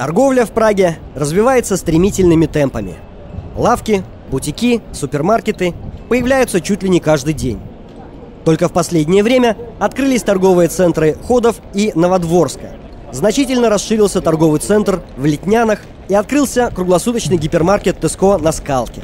Торговля в Праге развивается стремительными темпами. Лавки, бутики, супермаркеты появляются чуть ли не каждый день. Только в последнее время открылись торговые центры Ходов и Новодворска. Значительно расширился торговый центр в Литнянах и открылся круглосуточный гипермаркет Теско на Скалке.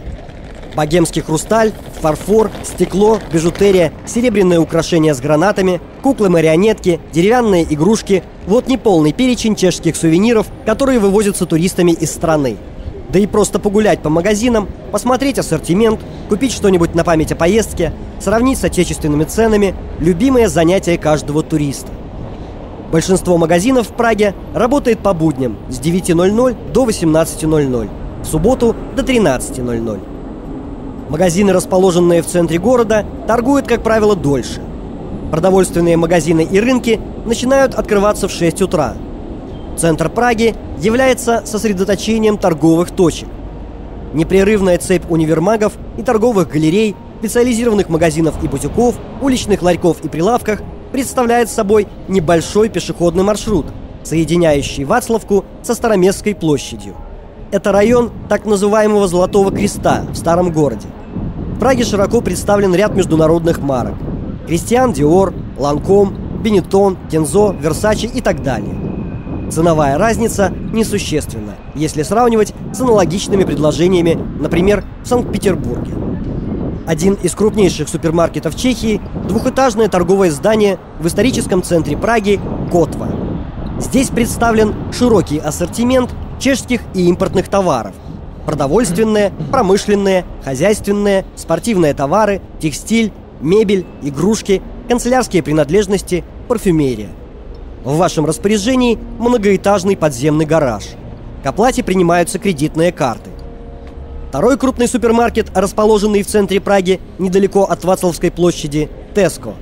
Богемский хрусталь, фарфор, стекло, бижутерия, серебряные украшения с гранатами, куклы-марионетки, деревянные игрушки – вот неполный перечень чешских сувениров, которые вывозятся туристами из страны. Да и просто погулять по магазинам, посмотреть ассортимент, купить что-нибудь на память о поездке, сравнить с отечественными ценами – любимое занятие каждого туриста. Большинство магазинов в Праге работает по будням с 9:00 до 18:00, в субботу до 13:00. Магазины, расположенные в центре города, торгуют, как правило, дольше. Продовольственные магазины и рынки начинают открываться в 6 утра. Центр Праги является сосредоточением торговых точек. Непрерывная цепь универмагов и торговых галерей, специализированных магазинов и бутиков, уличных ларьков и прилавков представляет собой небольшой пешеходный маршрут, соединяющий Вацлавку со Староместской площадью. Это район так называемого Золотого Креста в старом городе. В Праге широко представлен ряд международных марок: Кристиан Диор, Ланком, Бенетон, Кензо, Версачи и так далее. Ценовая разница несущественна, если сравнивать с аналогичными предложениями, например, в Санкт-Петербурге. Один из крупнейших супермаркетов Чехии – двухэтажное торговое здание в историческом центре Праги Котва. Здесь представлен широкий ассортимент чешских и импортных товаров: продовольственные, промышленные, хозяйственные, спортивные товары, текстиль, мебель, игрушки, канцелярские принадлежности, парфюмерия. В вашем распоряжении многоэтажный подземный гараж. К оплате принимаются кредитные карты. Второй крупный супермаркет, расположенный в центре Праги, недалеко от Вацлавской площади, Теско.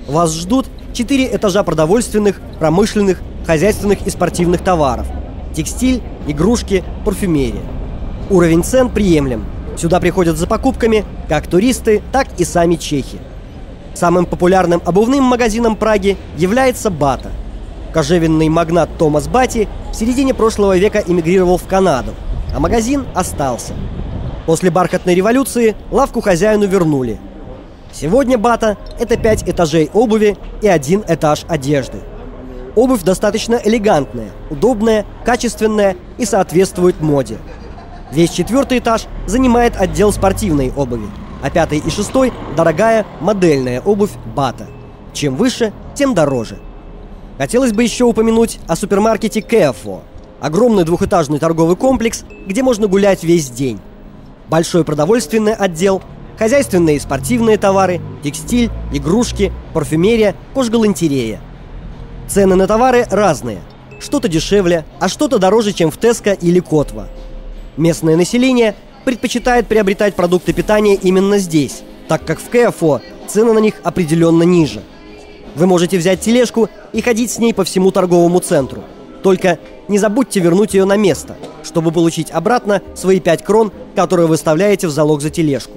Вас ждут 4 этажа продовольственных, промышленных, хозяйственных и спортивных товаров, текстиль, игрушки, парфюмерия. Уровень цен приемлем. Сюда приходят за покупками как туристы, так и сами чехи. Самым популярным обувным магазином Праги является Бата. Кожевенный магнат Томас Бати в середине прошлого века эмигрировал в Канаду, а магазин остался. После бархатной революции лавку хозяину вернули. Сегодня Бата – это 5 этажей обуви и 1 этаж одежды. Обувь достаточно элегантная, удобная, качественная и соответствует моде. Весь 4-й этаж занимает отдел спортивной обуви, а 5-й и 6-й – дорогая модельная обувь Бата. Чем выше, тем дороже. Хотелось бы еще упомянуть о супермаркете Кеофо. Огромный двухэтажный торговый комплекс, где можно гулять весь день. Большой продовольственный отдел, хозяйственные и спортивные товары, текстиль, игрушки, парфюмерия, кожгалантерея. Цены на товары разные. Что-то дешевле, а что-то дороже, чем в Теско или Котва. Местное население предпочитает приобретать продукты питания именно здесь, так как в Кеофо цены на них определенно ниже. Вы можете взять тележку и ходить с ней по всему торговому центру. Только не забудьте вернуть ее на место, чтобы получить обратно свои 5 крон, которые вы выставляете в залог за тележку.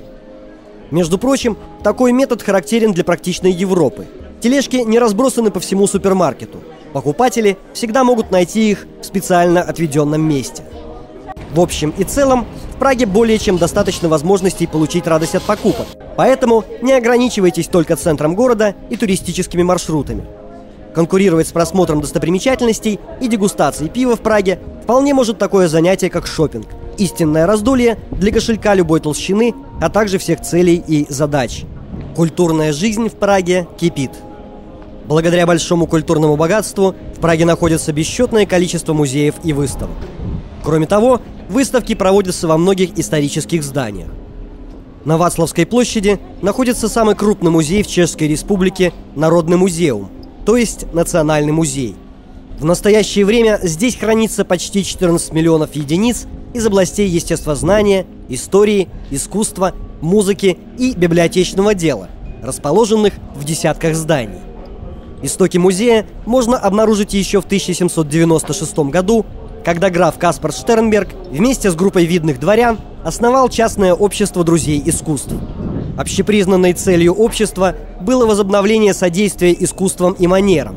Между прочим, такой метод характерен для практичной Европы. Тележки не разбросаны по всему супермаркету. Покупатели всегда могут найти их в специально отведенном месте. В общем и целом, в Праге более чем достаточно возможностей получить радость от покупок. Поэтому не ограничивайтесь только центром города и туристическими маршрутами. Конкурировать с просмотром достопримечательностей и дегустацией пива в Праге вполне может такое занятие, как шопинг. Истинное раздолье для кошелька любой толщины, а также всех целей и задач. Культурная жизнь в Праге кипит. Благодаря большому культурному богатству в Праге находится бесчетное количество музеев и выставок. Кроме того, выставки проводятся во многих исторических зданиях. На Вацлавской площади находится самый крупный музей в Чешской Республике – Народный музеум, то есть Национальный музей. В настоящее время здесь хранится почти 14 миллионов единиц из областей естествознания, истории, искусства, музыки и библиотечного дела, расположенных в десятках зданий. Истоки музея можно обнаружить еще в 1796 году, когда граф Каспар Штернберг вместе с группой видных дворян основал частное общество друзей искусств. Общепризнанной целью общества было возобновление содействия искусствам и манерам.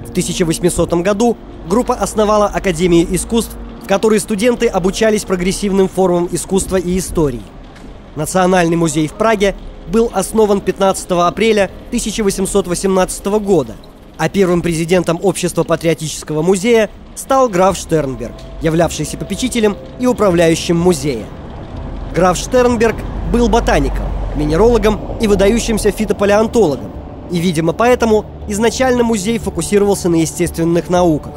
В 1800 году группа основала Академию искусств, в которой студенты обучались прогрессивным формам искусства и истории. Национальный музей в Праге был основан 15 апреля 1818 года, а первым президентом Общества патриотического музея стал граф Штернберг, являвшийся попечителем и управляющим музея. Граф Штернберг был ботаником, минералогом и выдающимся фитопалеонтологом, и, видимо, поэтому изначально музей фокусировался на естественных науках.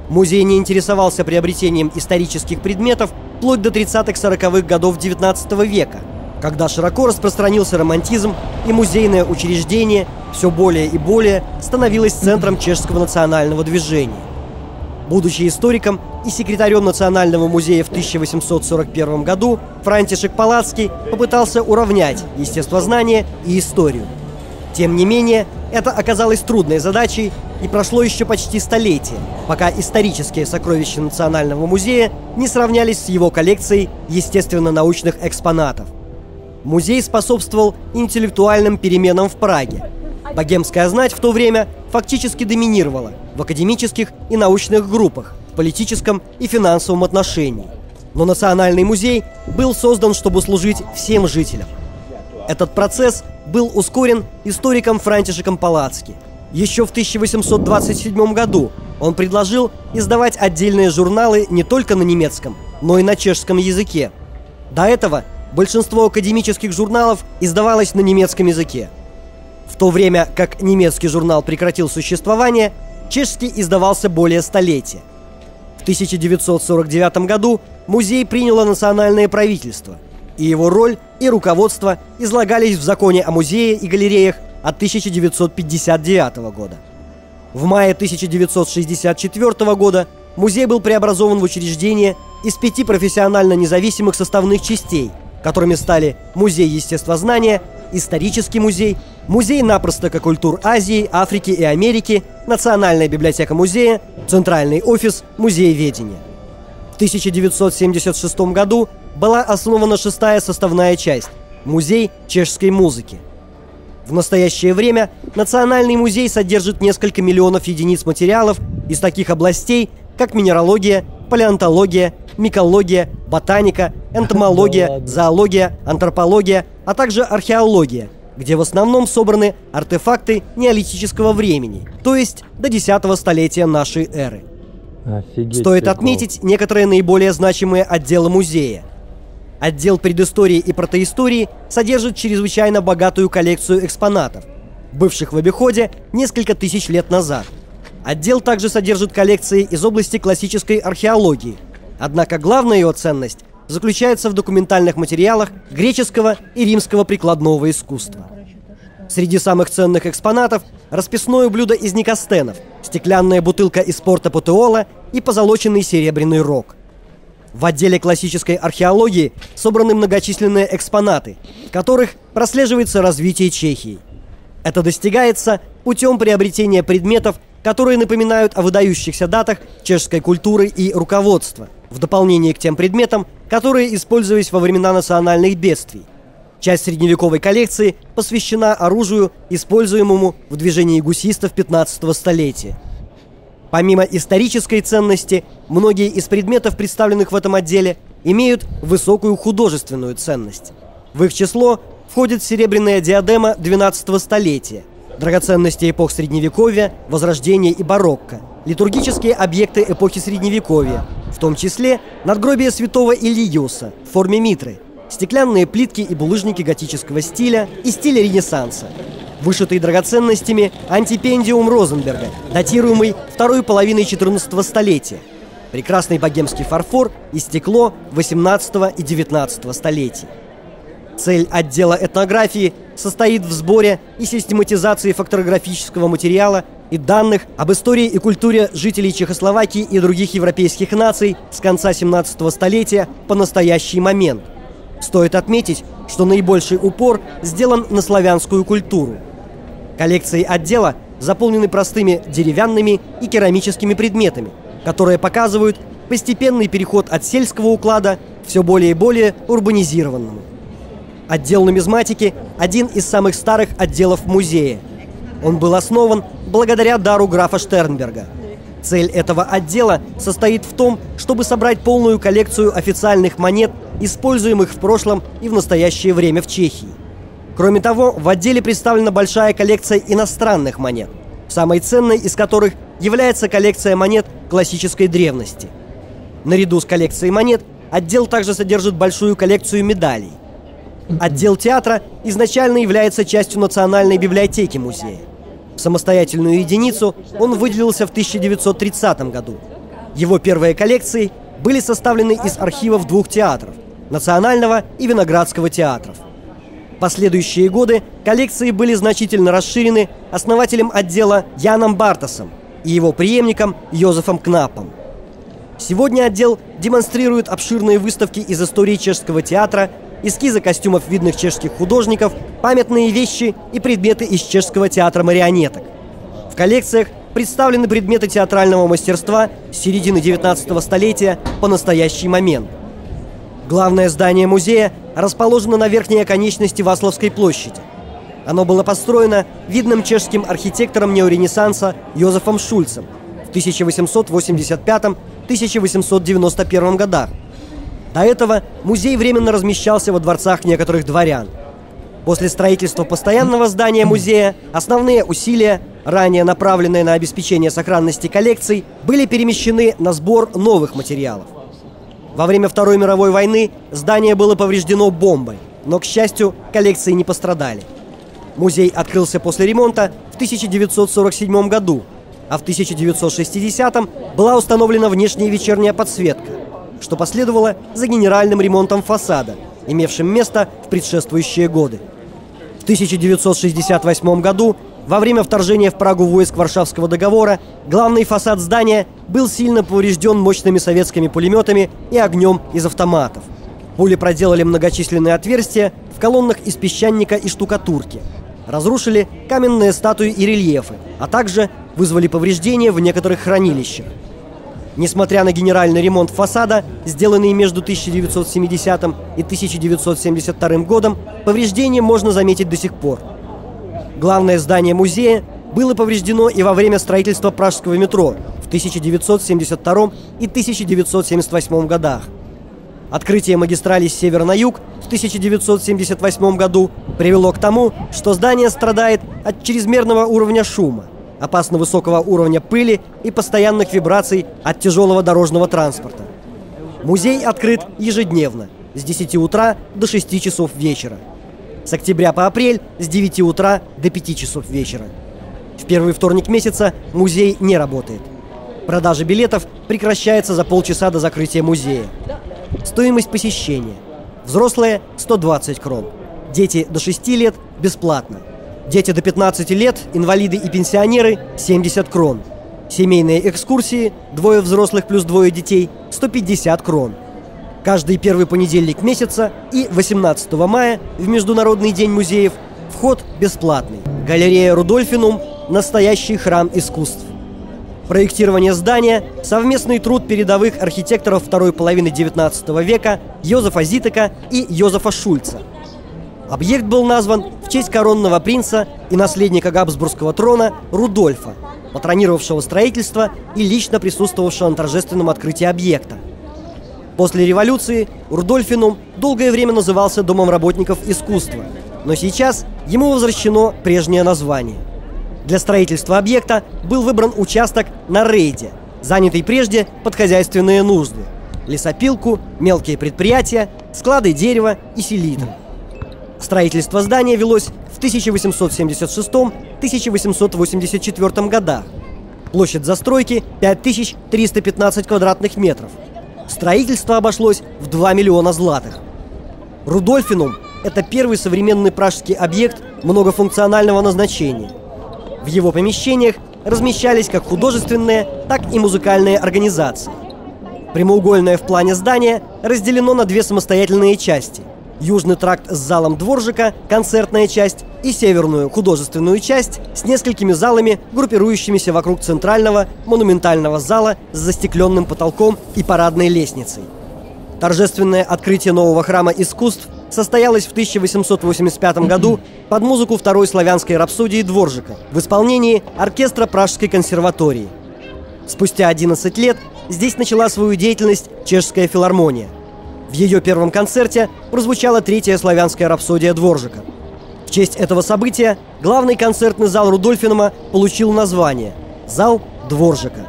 Музей не интересовался приобретением исторических предметов вплоть до 30-40-х годов XIX века, когда широко распространился романтизм, и музейное учреждение все более и более становилось центром чешского национального движения. Будучи историком и секретарем Национального музея в 1841 году, Франтишек Палацкий попытался уравнять естествознание и историю. Тем не менее, это оказалось трудной задачей, и прошло еще почти столетие, пока исторические сокровища Национального музея не сравнялись с его коллекцией естественно-научных экспонатов. Музей способствовал интеллектуальным переменам в Праге. Богемская знать в то время фактически доминировала в академических и научных группах, в политическом и финансовом отношении. Но Национальный музей был создан, чтобы служить всем жителям. Этот процесс был ускорен историком Франтишеком Палацки. Еще в 1827 году он предложил издавать отдельные журналы не только на немецком, но и на чешском языке. До этого большинство академических журналов издавалось на немецком языке. В то время как немецкий журнал прекратил существование, чешский издавался более столетия. В 1949 году музей приняло национальное правительство, и его роль и руководство излагались в законе о музее и галереях от 1959 года. В мае 1964 года музей был преобразован в учреждение из 5 профессионально независимых составных частей, которыми стали Музей естествознания, Исторический музей, Музей напростока культур Азии, Африки и Америки, Национальная библиотека музея, Центральный офис музееведения. В 1976 году была основана 6-я составная часть – Музей чешской музыки. В настоящее время Национальный музей содержит несколько миллионов единиц материалов из таких областей, как минералогия, палеонтология, микология, ботаника, энтомология, зоология, антропология, а также археология, где в основном собраны артефакты неолитического времени, то есть до 10-го столетия нашей эры. Офигеть, Стоит прикол. отметить некоторые наиболее значимые отделы музея. Отдел предыстории и протоистории содержит чрезвычайно богатую коллекцию экспонатов, бывших в обиходе несколько тысяч лет назад. Отдел также содержит коллекции из области классической археологии, однако главная его ценность заключается в документальных материалах греческого и римского прикладного искусства. Среди самых ценных экспонатов расписное блюдо из никостенов, стеклянная бутылка из порто-путеола и позолоченный серебряный рог. В отделе классической археологии собраны многочисленные экспонаты, в которых прослеживается развитие Чехии. Это достигается путем приобретения предметов, которые напоминают о выдающихся датах чешской культуры и руководства, в дополнение к тем предметам, которые использовались во времена национальных бедствий. Часть средневековой коллекции посвящена оружию, используемому в движении гусистов 15-го столетия. Помимо исторической ценности, многие из предметов, представленных в этом отделе, имеют высокую художественную ценность. В их число входит серебряная диадема 12-го столетия, драгоценности эпох Средневековья, Возрождения и барокко, литургические объекты эпохи Средневековья, в том числе надгробие святого Илигиуса в форме митры, стеклянные плитки и булыжники готического стиля и стиля Ренессанса, вышитый драгоценностями антипендиум Розенберга, датируемый второй половиной XIV столетия, прекрасный богемский фарфор и стекло XVIII и XIX столетий. Цель отдела этнографии состоит в сборе и систематизации факторографического материала и данных об истории и культуре жителей Чехословакии и других европейских наций с конца 17 столетия по настоящий момент. Стоит отметить, что наибольший упор сделан на славянскую культуру. Коллекции отдела заполнены простыми деревянными и керамическими предметами, которые показывают постепенный переход от сельского уклада к все более и более урбанизированному. Отдел нумизматики – один из самых старых отделов музея. Он был основан благодаря дару графа Штернберга. Цель этого отдела состоит в том, чтобы собрать полную коллекцию официальных монет, используемых в прошлом и в настоящее время в Чехии. Кроме того, в отделе представлена большая коллекция иностранных монет, самой ценной из которых является коллекция монет классической древности. Наряду с коллекцией монет отдел также содержит большую коллекцию медалей. Отдел театра изначально является частью Национальной библиотеки музея. В самостоятельную единицу он выделился в 1930 году. Его первые коллекции были составлены из архивов двух театров – Национального и Виноградского театров. В последующие годы коллекции были значительно расширены основателем отдела Яном Бартасом и его преемником Йозефом Кнапом. Сегодня отдел демонстрирует обширные выставки из истории чешского театра, эскизы костюмов видных чешских художников, памятные вещи и предметы из чешского театра марионеток. В коллекциях представлены предметы театрального мастерства с середины 19 столетия по настоящий момент. Главное здание музея расположено на верхней оконечности Васловской площади. Оно было построено видным чешским архитектором неоренессанса Йозефом Шульцем в 1885-1891 годах. До этого музей временно размещался во дворцах некоторых дворян. После строительства постоянного здания музея основные усилия, ранее направленные на обеспечение сохранности коллекций, были перемещены на сбор новых материалов. Во время Второй мировой войны здание было повреждено бомбой, но, к счастью, коллекции не пострадали. Музей открылся после ремонта в 1947 году, а в 1960-м была установлена внешняя вечерняя подсветка, что последовало за генеральным ремонтом фасада, имевшим место в предшествующие годы. В 1968 году, во время вторжения в Прагу войск Варшавского договора, главный фасад здания был сильно поврежден мощными советскими пулеметами и огнем из автоматов. Пули проделали многочисленные отверстия в колоннах из песчаника и штукатурки, разрушили каменные статуи и рельефы, а также вызвали повреждения в некоторых хранилищах. Несмотря на генеральный ремонт фасада, сделанный между 1970 и 1972 годом, повреждения можно заметить до сих пор. Главное здание музея было повреждено и во время строительства Пражского метро в 1972 и 1978 годах. Открытие магистрали с севера на юг в 1978 году привело к тому, что здание страдает от чрезмерного уровня шума, опасно высокого уровня пыли и постоянных вибраций от тяжелого дорожного транспорта. Музей открыт ежедневно с 10 утра до 6 часов вечера. С октября по апрель с 9 утра до 5 часов вечера. В первый вторник месяца музей не работает. Продажа билетов прекращается за полчаса до закрытия музея. Стоимость посещения. Взрослые – 120 крон. Дети до 6 лет – бесплатно. Дети до 15 лет, инвалиды и пенсионеры – 70 крон. Семейные экскурсии, 2 взрослых плюс 2 детей – 150 крон. Каждый первый понедельник месяца и 18 мая, в Международный день музеев, вход бесплатный. Галерея Рудольфинум – настоящий храм искусств. Проектирование здания – совместный труд передовых архитекторов второй половины XIX века Йозефа Зитека и Йозефа Шульца. Объект был назван в честь коронного принца и наследника Габсбургского трона Рудольфа, патронировавшего строительство и лично присутствовавшего на торжественном открытии объекта. После революции Рудольфинум долгое время назывался Домом работников искусства, но сейчас ему возвращено прежнее название. Для строительства объекта был выбран участок на рейде, занятый прежде под хозяйственные нужды – лесопилку, мелкие предприятия, склады дерева и селитры. Строительство здания велось в 1876-1884 годах. Площадь застройки – 5315 квадратных метров. Строительство обошлось в 2 миллиона златых. Рудольфинум – это первый современный пражский объект многофункционального назначения. В его помещениях размещались как художественные, так и музыкальные организации. Прямоугольное в плане здание разделено на 2 самостоятельные части – южный тракт с залом дворжика, концертная часть, и северную художественную часть с несколькими залами, группирующимися вокруг центрального монументального зала с застекленным потолком и парадной лестницей. Торжественное открытие нового храма искусств состоялось в 1885 году под музыку второй славянской рапсодии Дворжика в исполнении оркестра Пражской консерватории. Спустя 11 лет здесь начала свою деятельность Чешская филармония. В ее первом концерте прозвучала третья славянская рапсодия Дворжака. В честь этого события главный концертный зал Рудольфинума получил название «Зал Дворжака».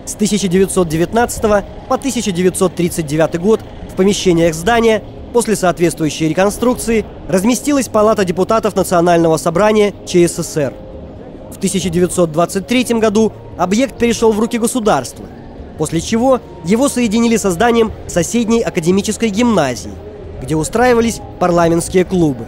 С 1919 по 1939 год в помещениях здания после соответствующей реконструкции разместилась Палата депутатов Национального собрания ЧССР. В 1923 году объект перешел в руки государства, после чего его соединили со зданием соседней академической гимназии, где устраивались парламентские клубы.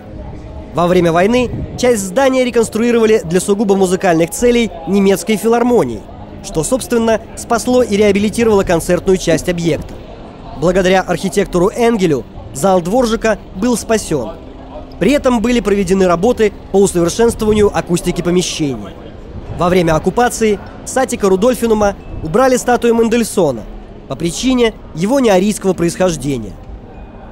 Во время войны часть здания реконструировали для сугубо музыкальных целей немецкой филармонии, что, собственно, спасло и реабилитировало концертную часть объекта. Благодаря архитектору Энгелю зал Дворжака был спасен. При этом были проведены работы по усовершенствованию акустики помещения. Во время оккупации с аттика Рудольфинума убрали статую Мендельсона по причине его неарийского происхождения.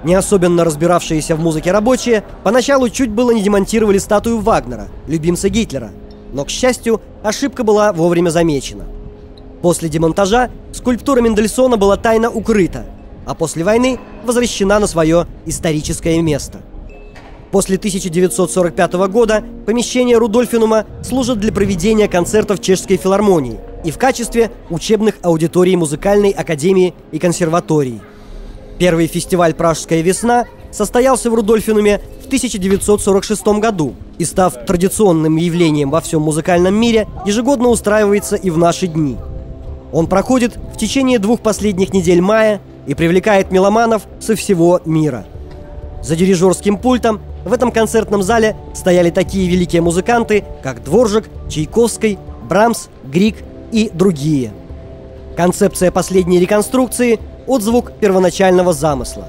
Не особенно разбиравшиеся в музыке рабочие поначалу чуть было не демонтировали статую Вагнера, любимца Гитлера, но, к счастью, ошибка была вовремя замечена. После демонтажа скульптура Мендельсона была тайно укрыта, а после войны возвращена на свое историческое место. После 1945 года помещения Рудольфинума служат для проведения концертов Чешской филармонии и в качестве учебных аудиторий музыкальной академии и консерватории. Первый фестиваль «Пражская весна» состоялся в Рудольфинуме в 1946 году и, став традиционным явлением во всем музыкальном мире, ежегодно устраивается и в наши дни. Он проходит в течение 2 последних недель мая и привлекает меломанов со всего мира. За дирижерским пультом в этом концертном зале стояли такие великие музыканты, как Дворжак, Чайковский, Брамс, Григ и другие. Концепция последней реконструкции – отзвук первоначального замысла.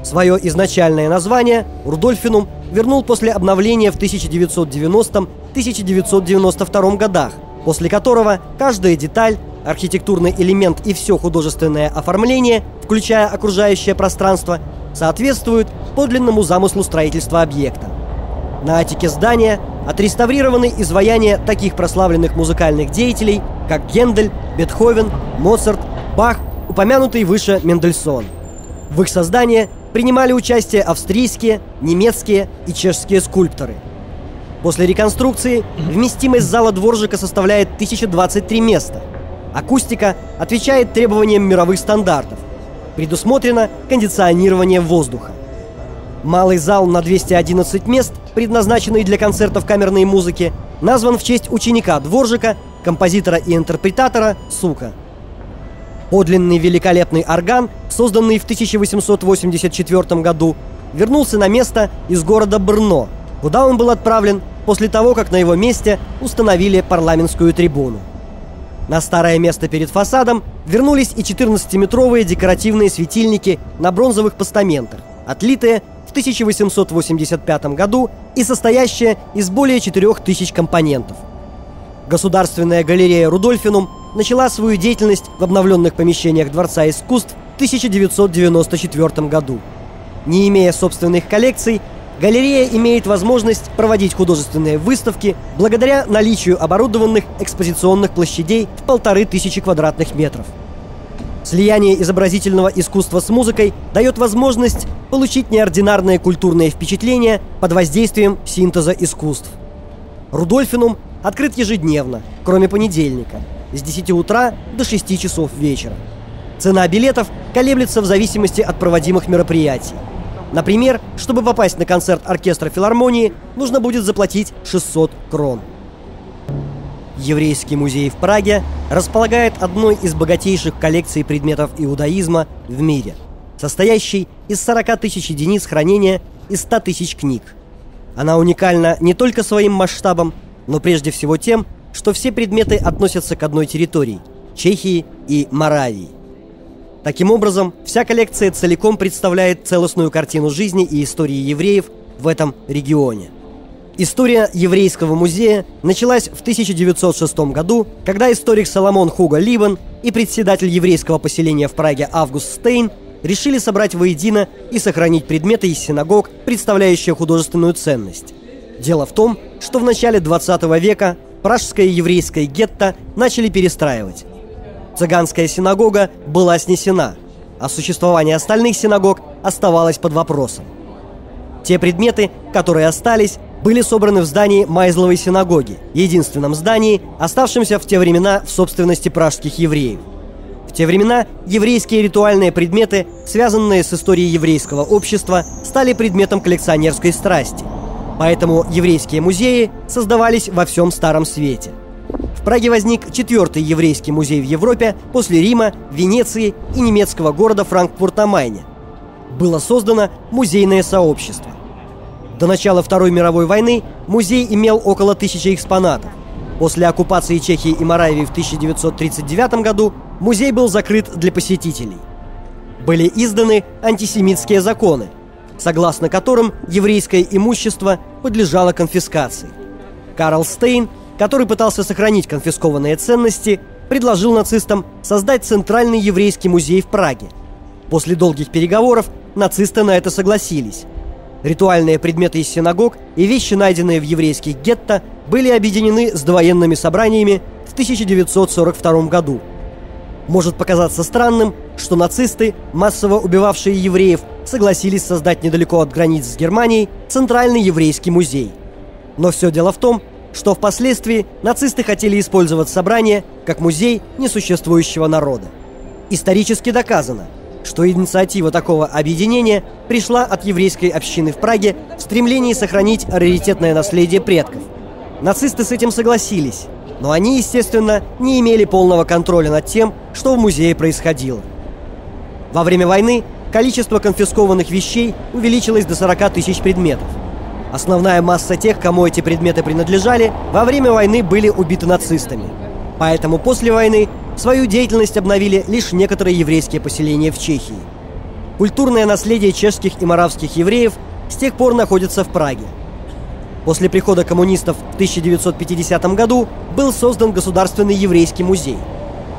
Свое изначальное название Рудольфинум вернул после обновления в 1990-1992 годах, после которого каждая деталь, архитектурный элемент и все художественное оформление, включая окружающее пространство, соответствуют подлинному замыслу строительства объекта. На аттике здания отреставрированы изваяния таких прославленных музыкальных деятелей, как Гендель, Бетховен, Моцарт, Бах, упомянутый выше Мендельсон. В их создании принимали участие австрийские, немецкие и чешские скульпторы. После реконструкции вместимость зала Дворжака составляет 1023 места. Акустика отвечает требованиям мировых стандартов. Предусмотрено кондиционирование воздуха. Малый зал на 211 мест, предназначенный для концертов камерной музыки, назван в честь ученика Дворжака, композитора и интерпретатора Сука. Подлинный великолепный орган, созданный в 1884 году, вернулся на место из города Брно, куда он был отправлен после того, как на его месте установили парламентскую трибуну. На старое место перед фасадом вернулись и 14-метровые декоративные светильники на бронзовых постаментах, отлитые в 1885 году и состоящие из более 4000 компонентов. Государственная галерея Рудольфинум начала свою деятельность в обновленных помещениях Дворца искусств в 1994 году. Не имея собственных коллекций, галерея имеет возможность проводить художественные выставки благодаря наличию оборудованных экспозиционных площадей в 1500 квадратных метров. Слияние изобразительного искусства с музыкой дает возможность получить неординарные культурные впечатления под воздействием синтеза искусств. Рудольфинум открыт ежедневно, кроме понедельника, с 10 утра до 6 часов вечера. Цена билетов колеблется в зависимости от проводимых мероприятий. Например, чтобы попасть на концерт оркестра филармонии, нужно будет заплатить 600 крон. Еврейский музей в Праге располагает одной из богатейших коллекций предметов иудаизма в мире, состоящей из 40 тысяч единиц хранения и 100 тысяч книг. Она уникальна не только своим масштабом, но прежде всего тем, что все предметы относятся к одной территории – Чехии и Моравии. Таким образом, вся коллекция целиком представляет целостную картину жизни и истории евреев в этом регионе. История еврейского музея началась в 1906 году, когда историк Соломон Хуго Либен и председатель еврейского поселения в Праге Август Стейн решили собрать воедино и сохранить предметы из синагог, представляющие художественную ценность. Дело в том, что в начале 20 века пражское еврейское гетто начали перестраивать. Цыганская синагога была снесена, а существование остальных синагог оставалось под вопросом. Те предметы, которые остались, были собраны в здании Майзловой синагоги, единственном здании, оставшемся в те времена в собственности пражских евреев. В те времена еврейские ритуальные предметы, связанные с историей еврейского общества, стали предметом коллекционерской страсти. Поэтому еврейские музеи создавались во всем Старом Свете. В Праге возник 4-й еврейский музей в Европе после Рима, Венеции и немецкого города Франкфурт-на-Майне. Было создано музейное сообщество. До начала Второй мировой войны музей имел около 1000 экспонатов. После оккупации Чехии и Моравии в 1939 году музей был закрыт для посетителей. Были изданы антисемитские законы, согласно которым еврейское имущество подлежало конфискации. Карл Стейн, который пытался сохранить конфискованные ценности, предложил нацистам создать Центральный еврейский музей в Праге. После долгих переговоров нацисты на это согласились. Ритуальные предметы из синагог и вещи, найденные в еврейских гетто, были объединены с довоенными собраниями в 1942 году. Может показаться странным, что нацисты, массово убивавшие евреев, согласились создать недалеко от границ с Германией Центральный еврейский музей. Но все дело в том, что впоследствии нацисты хотели использовать собрание как музей несуществующего народа. Исторически доказано, что инициатива такого объединения пришла от еврейской общины в Праге в стремлении сохранить раритетное наследие предков. Нацисты с этим согласились, но они, естественно, не имели полного контроля над тем, что в музее происходило. Во время войны количество конфискованных вещей увеличилось до 40 тысяч предметов. Основная масса тех, кому эти предметы принадлежали, во время войны были убиты нацистами. Поэтому после войны свою деятельность обновили лишь некоторые еврейские поселения в Чехии. Культурное наследие чешских и моравских евреев с тех пор находится в Праге. После прихода коммунистов в 1950 году был создан Государственный еврейский музей.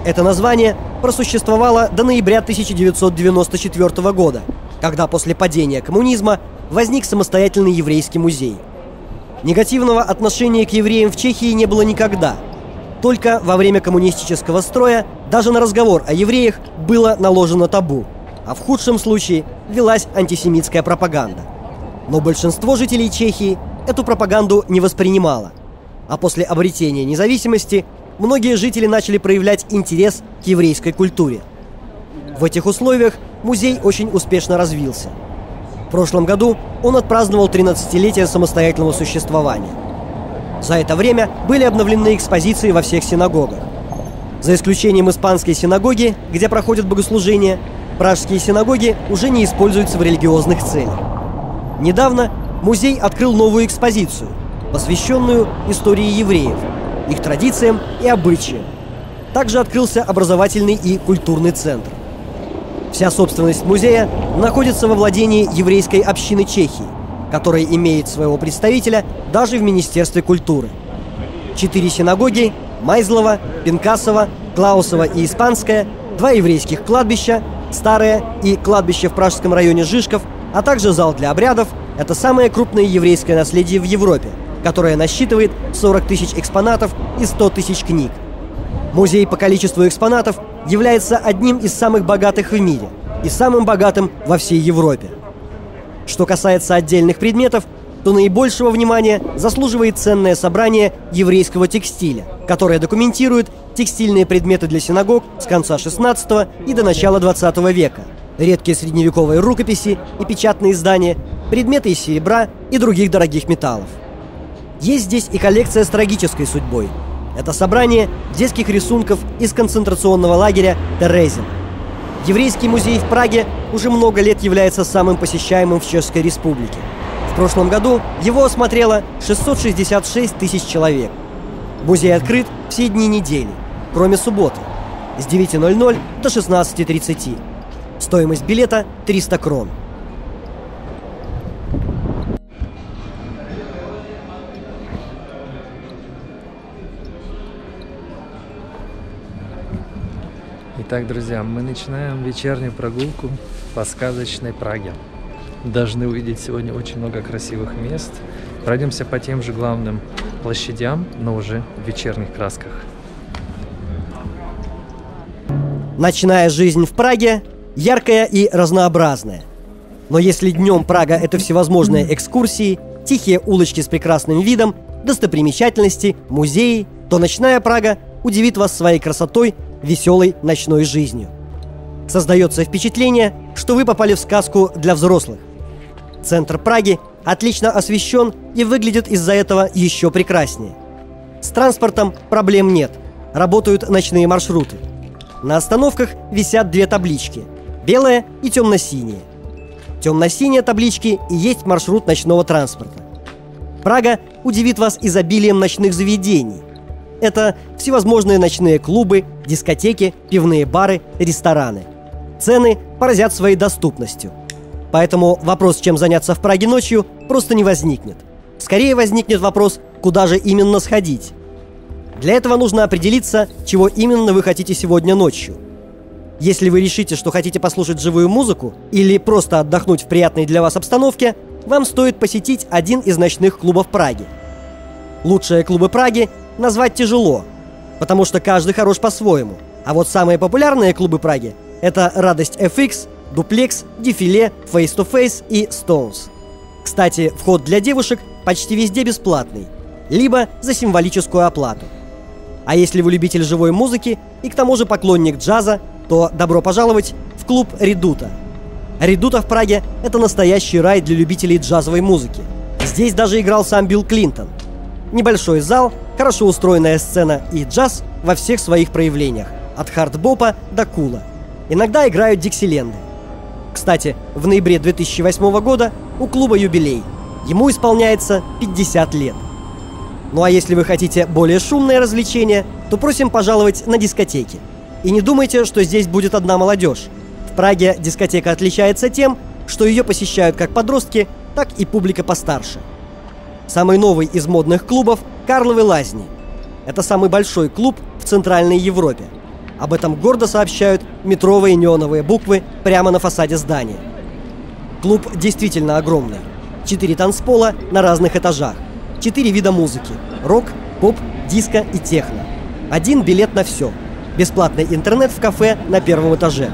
Это название просуществовало до ноября 1994 года, когда после падения коммунизма возник самостоятельный еврейский музей. Негативного отношения к евреям в Чехии не было никогда. Только во время коммунистического строя даже на разговор о евреях было наложено табу, а в худшем случае велась антисемитская пропаганда. Но большинство жителей Чехии эту пропаганду не воспринимало. А после обретения независимости многие жители начали проявлять интерес к еврейской культуре. В этих условиях музей очень успешно развился. В прошлом году он отпраздновал 13-летие самостоятельного существования. За это время были обновлены экспозиции во всех синагогах. За исключением испанской синагоги, где проходят богослужения, пражские синагоги уже не используются в религиозных целях. Недавно музей открыл новую экспозицию, посвященную истории евреев, их традициям и обычаям. Также открылся образовательный и культурный центр. Вся собственность музея находится во владении еврейской общины Чехии, которая имеет своего представителя даже в Министерстве культуры. 4 синагоги – Майзлова, Пинкасова, Клаусова и Испанская, 2 еврейских кладбища, Старое и кладбище в пражском районе Жишков, а также зал для обрядов – это самое крупное еврейское наследие в Европе, которое насчитывает 40 тысяч экспонатов и 100 тысяч книг. Музей по количеству экспонатов является одним из самых богатых в мире и самым богатым во всей Европе. Что касается отдельных предметов, то наибольшего внимания заслуживает ценное собрание еврейского текстиля, которое документирует текстильные предметы для синагог с конца XVI и до начала XX века, редкие средневековые рукописи и печатные издания, предметы из серебра и других дорогих металлов. Есть здесь и коллекция с трагической судьбой. Это собрание детских рисунков из концентрационного лагеря Терезин. Еврейский музей в Праге уже много лет является самым посещаемым в Чешской Республике. В прошлом году его осмотрело 666 тысяч человек. Музей открыт все дни недели, кроме субботы, с 9:00 до 16:30. Стоимость билета – 300 крон. Итак, друзья, мы начинаем вечернюю прогулку по сказочной Праге. Должны увидеть сегодня очень много красивых мест. Пройдемся по тем же главным площадям, но уже в вечерних красках. Ночная жизнь в Праге яркая и разнообразная. Но если днем Прага – это всевозможные экскурсии, тихие улочки с прекрасным видом, достопримечательности, музеи, то ночная Прага удивит вас своей красотой, веселой ночной жизнью. Создается впечатление, что вы попали в сказку для взрослых. Центр Праги отлично освещен и выглядит из-за этого еще прекраснее. С транспортом проблем нет, работают ночные маршруты. На остановках висят две таблички – белая и темно-синяя. Темно-синие таблички и есть маршрут ночного транспорта. Прага удивит вас изобилием ночных заведений. Это всевозможные ночные клубы, дискотеки, пивные бары, рестораны. Цены поразят своей доступностью. Поэтому вопрос, чем заняться в Праге ночью, просто не возникнет. Скорее возникнет вопрос, куда же именно сходить. Для этого нужно определиться, чего именно вы хотите сегодня ночью. Если вы решите, что хотите послушать живую музыку или просто отдохнуть в приятной для вас обстановке, вам стоит посетить один из ночных клубов Праги. Лучшие клубы Праги назвать тяжело, потому что каждый хорош по-своему. А вот самые популярные клубы Праги – это «Радость FX», «Дуплекс», «Дефиле», «Face to Face» и «Stones». Кстати, вход для девушек почти везде бесплатный, либо за символическую оплату. А если вы любитель живой музыки и к тому же поклонник джаза, то добро пожаловать в клуб «Редута». «Редута» в Праге – это настоящий рай для любителей джазовой музыки. Здесь даже играл сам Билл Клинтон. Небольшой зал, хорошо устроенная сцена и джаз во всех своих проявлениях, от хард-бопа до кула. Иногда играют диксиленды. Кстати, в ноябре 2008 года у клуба юбилей. Ему исполняется 50 лет. Ну а если вы хотите более шумное развлечение, то просим пожаловать на дискотеки. И не думайте, что здесь будет одна молодежь. В Праге дискотека отличается тем, что ее посещают как подростки, так и публика постарше. Самый новый из модных клубов – Карловы Лазни. Это самый большой клуб в Центральной Европе. Об этом гордо сообщают метровые неоновые буквы прямо на фасаде здания. Клуб действительно огромный. 4 танцпола на разных этажах. 4 вида музыки – рок, поп, диско и техно. 1 билет на все. Бесплатный интернет в кафе на 1-м этаже.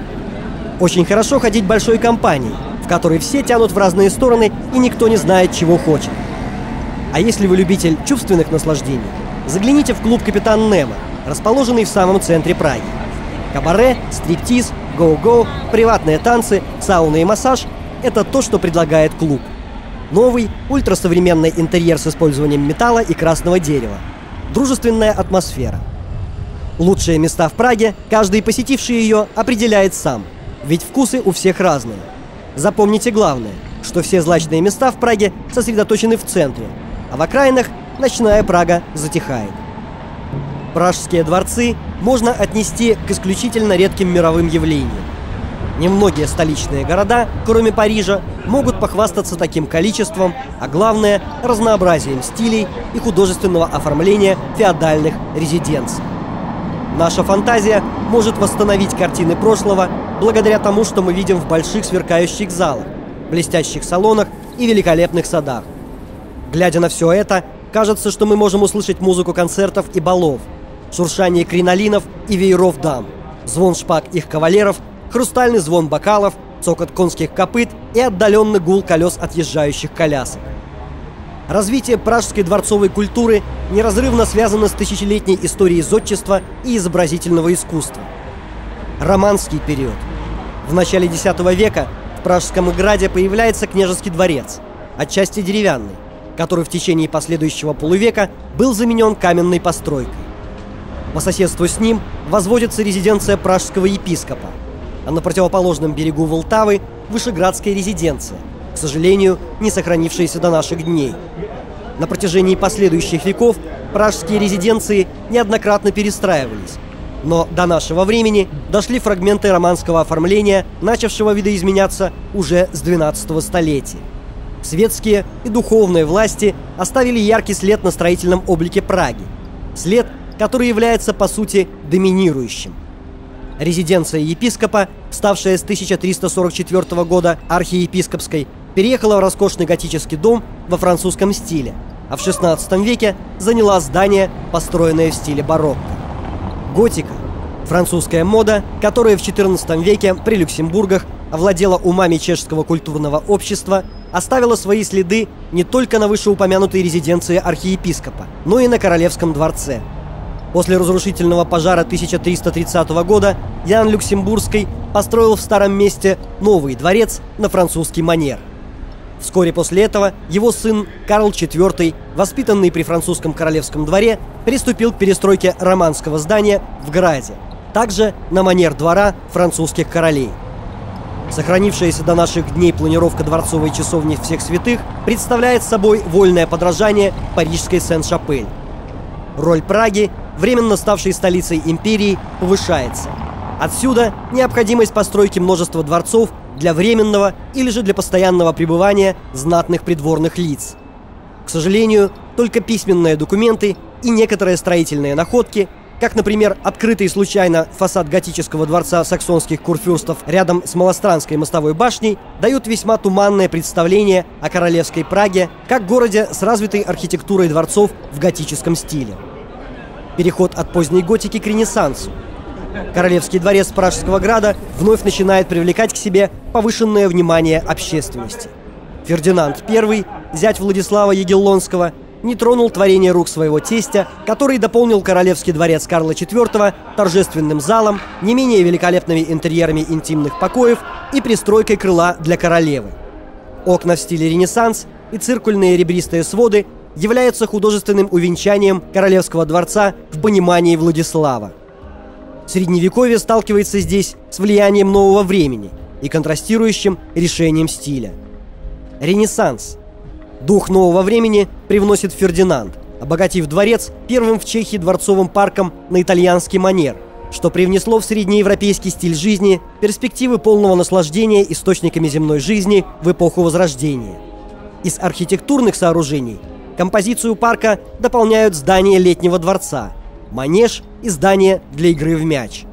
Очень хорошо ходить большой компанией, в которой все тянут в разные стороны и никто не знает, чего хочет. А если вы любитель чувственных наслаждений, загляните в клуб «Капитан Немо», расположенный в самом центре Праги. Кабаре, стриптиз, гоу-гоу, приватные танцы, сауна и массаж – это то, что предлагает клуб. Новый, ультрасовременный интерьер с использованием металла и красного дерева. Дружественная атмосфера. Лучшие места в Праге каждый посетивший ее определяет сам, ведь вкусы у всех разные. Запомните главное, что все злачные места в Праге сосредоточены в центре, а в окраинах ночная Прага затихает. Пражские дворцы можно отнести к исключительно редким мировым явлениям. Немногие столичные города, кроме Парижа, могут похвастаться таким количеством, а главное – разнообразием стилей и художественного оформления феодальных резиденций. Наша фантазия может восстановить картины прошлого благодаря тому, что мы видим в больших сверкающих залах, блестящих салонах и великолепных садах. Глядя на все это, кажется, что мы можем услышать музыку концертов и балов, шуршание кринолинов и вееров дам, звон шпаг их кавалеров, хрустальный звон бокалов, цокот конских копыт и отдаленный гул колес отъезжающих колясок. Развитие пражской дворцовой культуры неразрывно связано с тысячелетней историей зодчества и изобразительного искусства. Романский период. В начале X века в Пражском граде появляется княжеский дворец, отчасти деревянный, который в течение последующего полувека был заменен каменной постройкой. По соседству с ним возводится резиденция пражского епископа, а на противоположном берегу Волтавы – Вышеградская резиденция, к сожалению, не сохранившаяся до наших дней. На протяжении последующих веков пражские резиденции неоднократно перестраивались, но до нашего времени дошли фрагменты романского оформления, начавшего видоизменяться уже с XII столетия. Светские и духовные власти оставили яркий след на строительном облике Праги, след, который является, по сути, доминирующим. Резиденция епископа, ставшая с 1344 года архиепископской, переехала в роскошный готический дом во французском стиле, а в XVI веке заняла здание, построенное в стиле барокко. Готика Французская мода, которая в XIV веке при Люксембургах овладела умами чешского культурного общества, оставила свои следы не только на вышеупомянутой резиденции архиепископа, но и на Королевском дворце. После разрушительного пожара 1330 года Ян Люксембургский построил в старом месте новый дворец на французский манер. Вскоре после этого его сын Карл IV, воспитанный при французском королевском дворе, приступил к перестройке романского здания в Граде, также на манер двора французских королей. Сохранившаяся до наших дней планировка дворцовой часовни всех святых представляет собой вольное подражание парижской Сен-Шапель. Роль Праги, временно ставшей столицей империи, повышается. Отсюда необходимость постройки множества дворцов для временного или же для постоянного пребывания знатных придворных лиц. К сожалению, только письменные документы и некоторые строительные находки, как, например, открытый случайно фасад готического дворца саксонских курфюрстов рядом с Малостранской мостовой башней, дают весьма туманное представление о королевской Праге как городе с развитой архитектурой дворцов в готическом стиле. Переход от поздней готики к Ренессансу. Королевский дворец Пражского града вновь начинает привлекать к себе повышенное внимание общественности. Фердинанд I, зять Владислава Ягеллонского, не тронул творение рук своего тестя, который дополнил королевский дворец Карла IV торжественным залом, не менее великолепными интерьерами интимных покоев и пристройкой крыла для королевы. Окна в стиле Ренессанс и циркульные ребристые своды являются художественным увенчанием королевского дворца в понимании Владислава. Средневековье сталкивается здесь с влиянием нового времени и контрастирующим решением стиля. Ренессанс. Дух нового времени привносит Фердинанд, обогатив дворец первым в Чехии дворцовым парком на итальянский манер, что привнесло в среднеевропейский стиль жизни перспективы полного наслаждения источниками земной жизни в эпоху Возрождения. Из архитектурных сооружений композицию парка дополняют здания летнего дворца, манеж и здание для игры в мяч.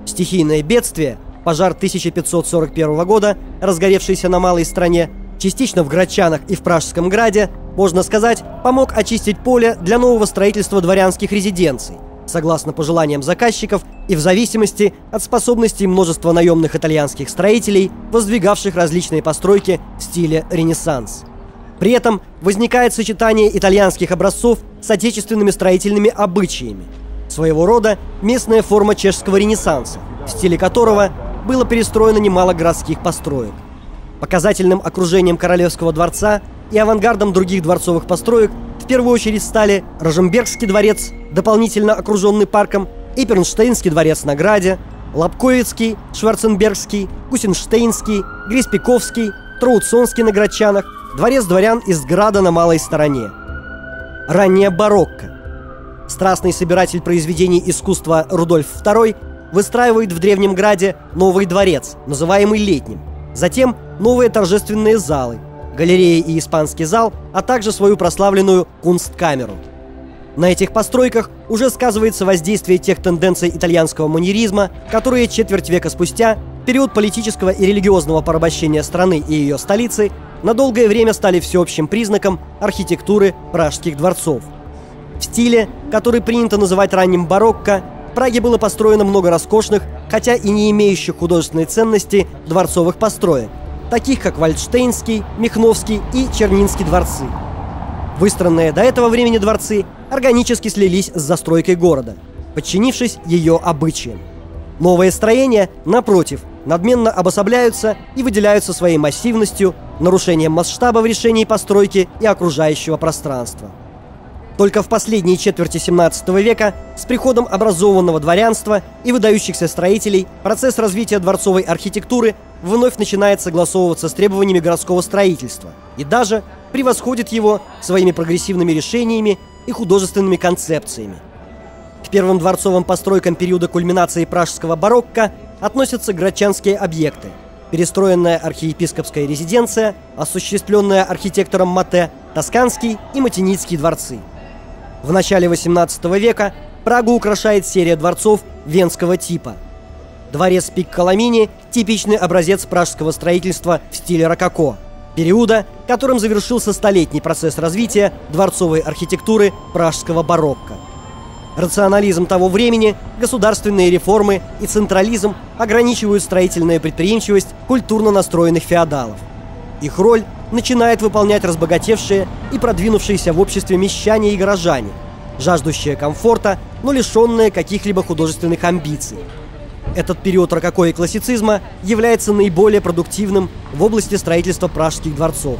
Стихийное бедствие, пожар 1541 года, разгоревшийся на малой стране, частично в Градчанах и в Пражском граде, можно сказать, помог очистить поле для нового строительства дворянских резиденций, согласно пожеланиям заказчиков и в зависимости от способностей множества наемных итальянских строителей, воздвигавших различные постройки в стиле Ренессанс. При этом возникает сочетание итальянских образцов с отечественными строительными обычаями, своего рода местная форма чешского Ренессанса, в стиле которого было перестроено немало городских построек. Показательным окружением Королевского дворца и авангардом других дворцовых построек в первую очередь стали Рожембергский дворец, дополнительно окруженный парком, Эпернштейнский дворец на Граде, Лобковицкий, Шварценбергский, Кусенштейнский, Гриспиковский, Троуцонский на Градчанах, дворец дворян из Града на малой стороне. Ранняя барокко. Страстный собиратель произведений искусства Рудольф II выстраивает в Древнем Граде новый дворец, называемый Летним. Затем новые торжественные залы, галереи и испанский зал, а также свою прославленную Кунсткамеру. На этих постройках уже сказывается воздействие тех тенденций итальянского маньеризма, которые четверть века спустя, в период политического и религиозного порабощения страны и ее столицы, на долгое время стали всеобщим признаком архитектуры пражских дворцов. В стиле, который принято называть ранним барокко, в Праге было построено много роскошных, хотя и не имеющих художественной ценности, дворцовых построек, таких как Вальдштейнский, Михновский и Чернинский дворцы. Выстроенные до этого времени дворцы органически слились с застройкой города, подчинившись ее обычаям. Новые строения, напротив, надменно обособляются и выделяются своей массивностью, нарушением масштаба в решении постройки и окружающего пространства. Только в последней четверти 17 века с приходом образованного дворянства и выдающихся строителей процесс развития дворцовой архитектуры вновь начинает согласовываться с требованиями городского строительства и даже превосходит его своими прогрессивными решениями и художественными концепциями. К первым дворцовым постройкам периода кульминации пражского барокко относятся градчанские объекты: перестроенная архиепископская резиденция, осуществленная архитектором Матте, Тосканский и Матиницкий дворцы. В начале XVIII века Прагу украшает серия дворцов венского типа. Дворец Пикколамини – типичный образец пражского строительства в стиле рококо, периода, которым завершился столетний процесс развития дворцовой архитектуры пражского барокко. Рационализм того времени, государственные реформы и централизм ограничивают строительную предприимчивость культурно настроенных феодалов. Их роль начинает выполнять разбогатевшие и продвинувшиеся в обществе мещане и горожане, жаждущие комфорта, но лишенные каких-либо художественных амбиций. Этот период рококо и классицизма является наиболее продуктивным в области строительства пражских дворцов.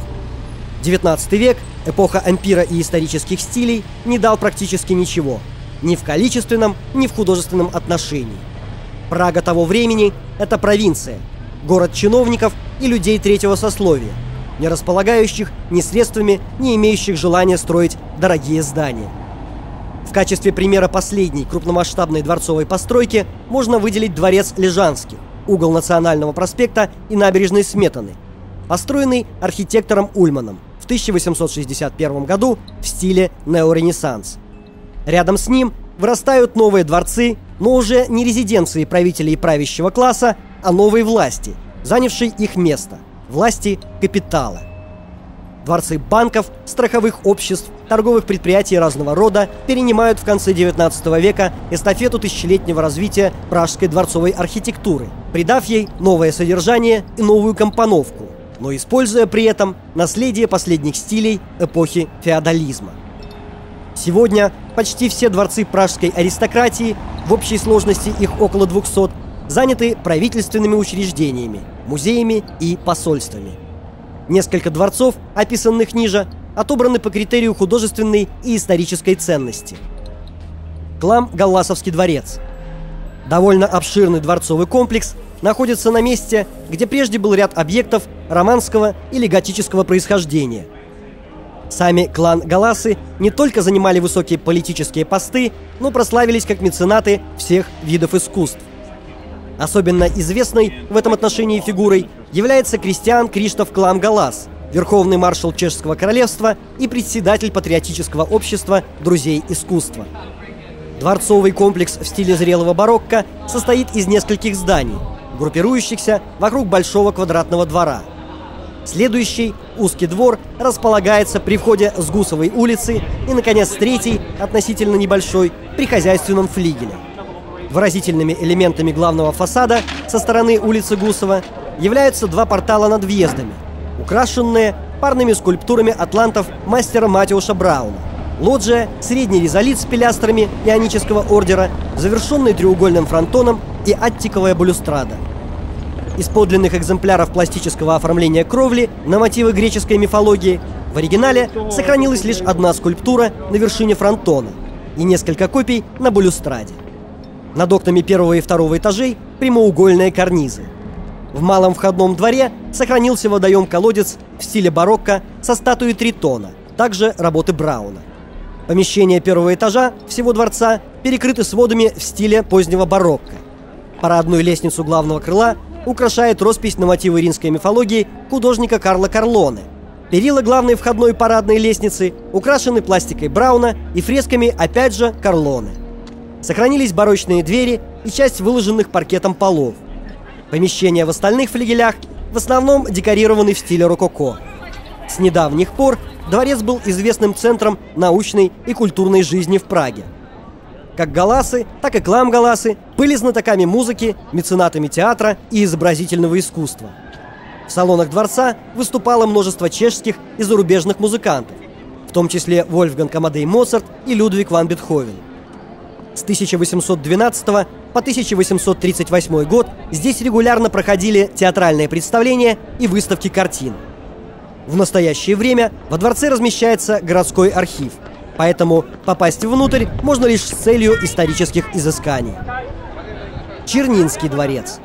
XIX век, эпоха ампира и исторических стилей, не дал практически ничего, ни в количественном, ни в художественном отношении. Прага того времени – это провинция, город чиновников и людей третьего сословия, не располагающих ни средствами, ни имеющих желания строить дорогие здания. В качестве примера последней крупномасштабной дворцовой постройки можно выделить дворец Лежанский, угол Национального проспекта и набережной Сметаны, построенный архитектором Ульманом в 1861 году в стиле неоренессанс. Рядом с ним вырастают новые дворцы, но уже не резиденции правителей правящего класса, а новой власти, занявшей их место – власти капитала. Дворцы банков, страховых обществ, торговых предприятий разного рода перенимают в конце XIX века эстафету тысячелетнего развития пражской дворцовой архитектуры, придав ей новое содержание и новую компоновку, но используя при этом наследие последних стилей эпохи феодализма. Сегодня почти все дворцы пражской аристократии, в общей сложности их около 200, заняты правительственными учреждениями, музеями и посольствами. Несколько дворцов, описанных ниже, отобраны по критерию художественной и исторической ценности. Клам-Галласовский дворец. Довольно обширный дворцовый комплекс находится на месте, где прежде был ряд объектов романского или готического происхождения. Сами клан-Галласы не только занимали высокие политические посты, но прославились как меценаты всех видов искусств. Особенно известной в этом отношении фигурой является Кристиан Криштоф Клам-Галлас, верховный маршал Чешского королевства и председатель патриотического общества «Друзей искусства». Дворцовый комплекс в стиле зрелого барокко состоит из нескольких зданий, группирующихся вокруг большого квадратного двора. Следующий, узкий двор, располагается при входе с Гусовой улицы и, наконец, третий, относительно небольшой, при хозяйственном флигеле. Выразительными элементами главного фасада со стороны улицы Гусова являются два портала над въездами, украшенные парными скульптурами атлантов мастера Матеуша Брауна, лоджия, средний ризолит с пилястрами ионического ордера, завершенный треугольным фронтоном и аттиковая балюстрада. Из подлинных экземпляров пластического оформления кровли на мотивы греческой мифологии в оригинале сохранилась лишь одна скульптура на вершине фронтона и несколько копий на балюстраде. Над окнами первого и второго этажей прямоугольные карнизы. В малом входном дворе сохранился водоем-колодец в стиле барокко со статуей Тритона, также работы Брауна. Помещения первого этажа всего дворца перекрыты сводами в стиле позднего барокко. Парадную лестницу главного крыла украшает роспись на мотивы римской мифологии художника Карла Карлоне. Перила главной входной парадной лестницы украшены пластикой Брауна и фресками, опять же, Карлоне. Сохранились барочные двери и часть выложенных паркетом полов. Помещения в остальных флигелях в основном декорированы в стиле рококо. С недавних пор дворец был известным центром научной и культурной жизни в Праге. Как Галласы, так и Клам-Галласы были знатоками музыки, меценатами театра и изобразительного искусства. В салонах дворца выступало множество чешских и зарубежных музыкантов, в том числе Вольфганг Амадей Моцарт и Людвиг ван Бетховен. С 1812 по 1838 год здесь регулярно проходили театральные представления и выставки картин. В настоящее время во дворце размещается городской архив, поэтому попасть внутрь можно лишь с целью исторических изысканий. Чернинский дворец.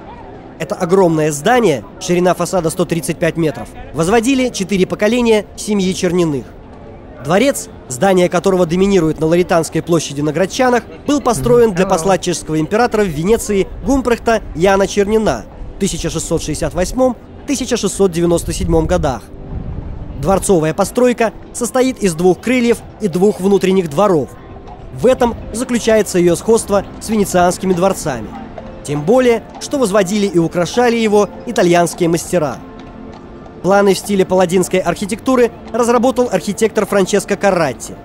Это огромное здание, ширина фасада 135 метров, возводили 4 поколения семьи Черниных. Дворец, здание которого доминирует на Лаританской площади на Градчанах, был построен для посла чешского императора в Венеции Гумпрехта Яна Чернина в 1668-1697 годах. Дворцовая постройка состоит из 2 крыльев и 2 внутренних дворов. В этом заключается ее сходство с венецианскими дворцами. Тем более, что возводили и украшали его итальянские мастера. Планы в стиле палладинской архитектуры разработал архитектор Франческо Карратти.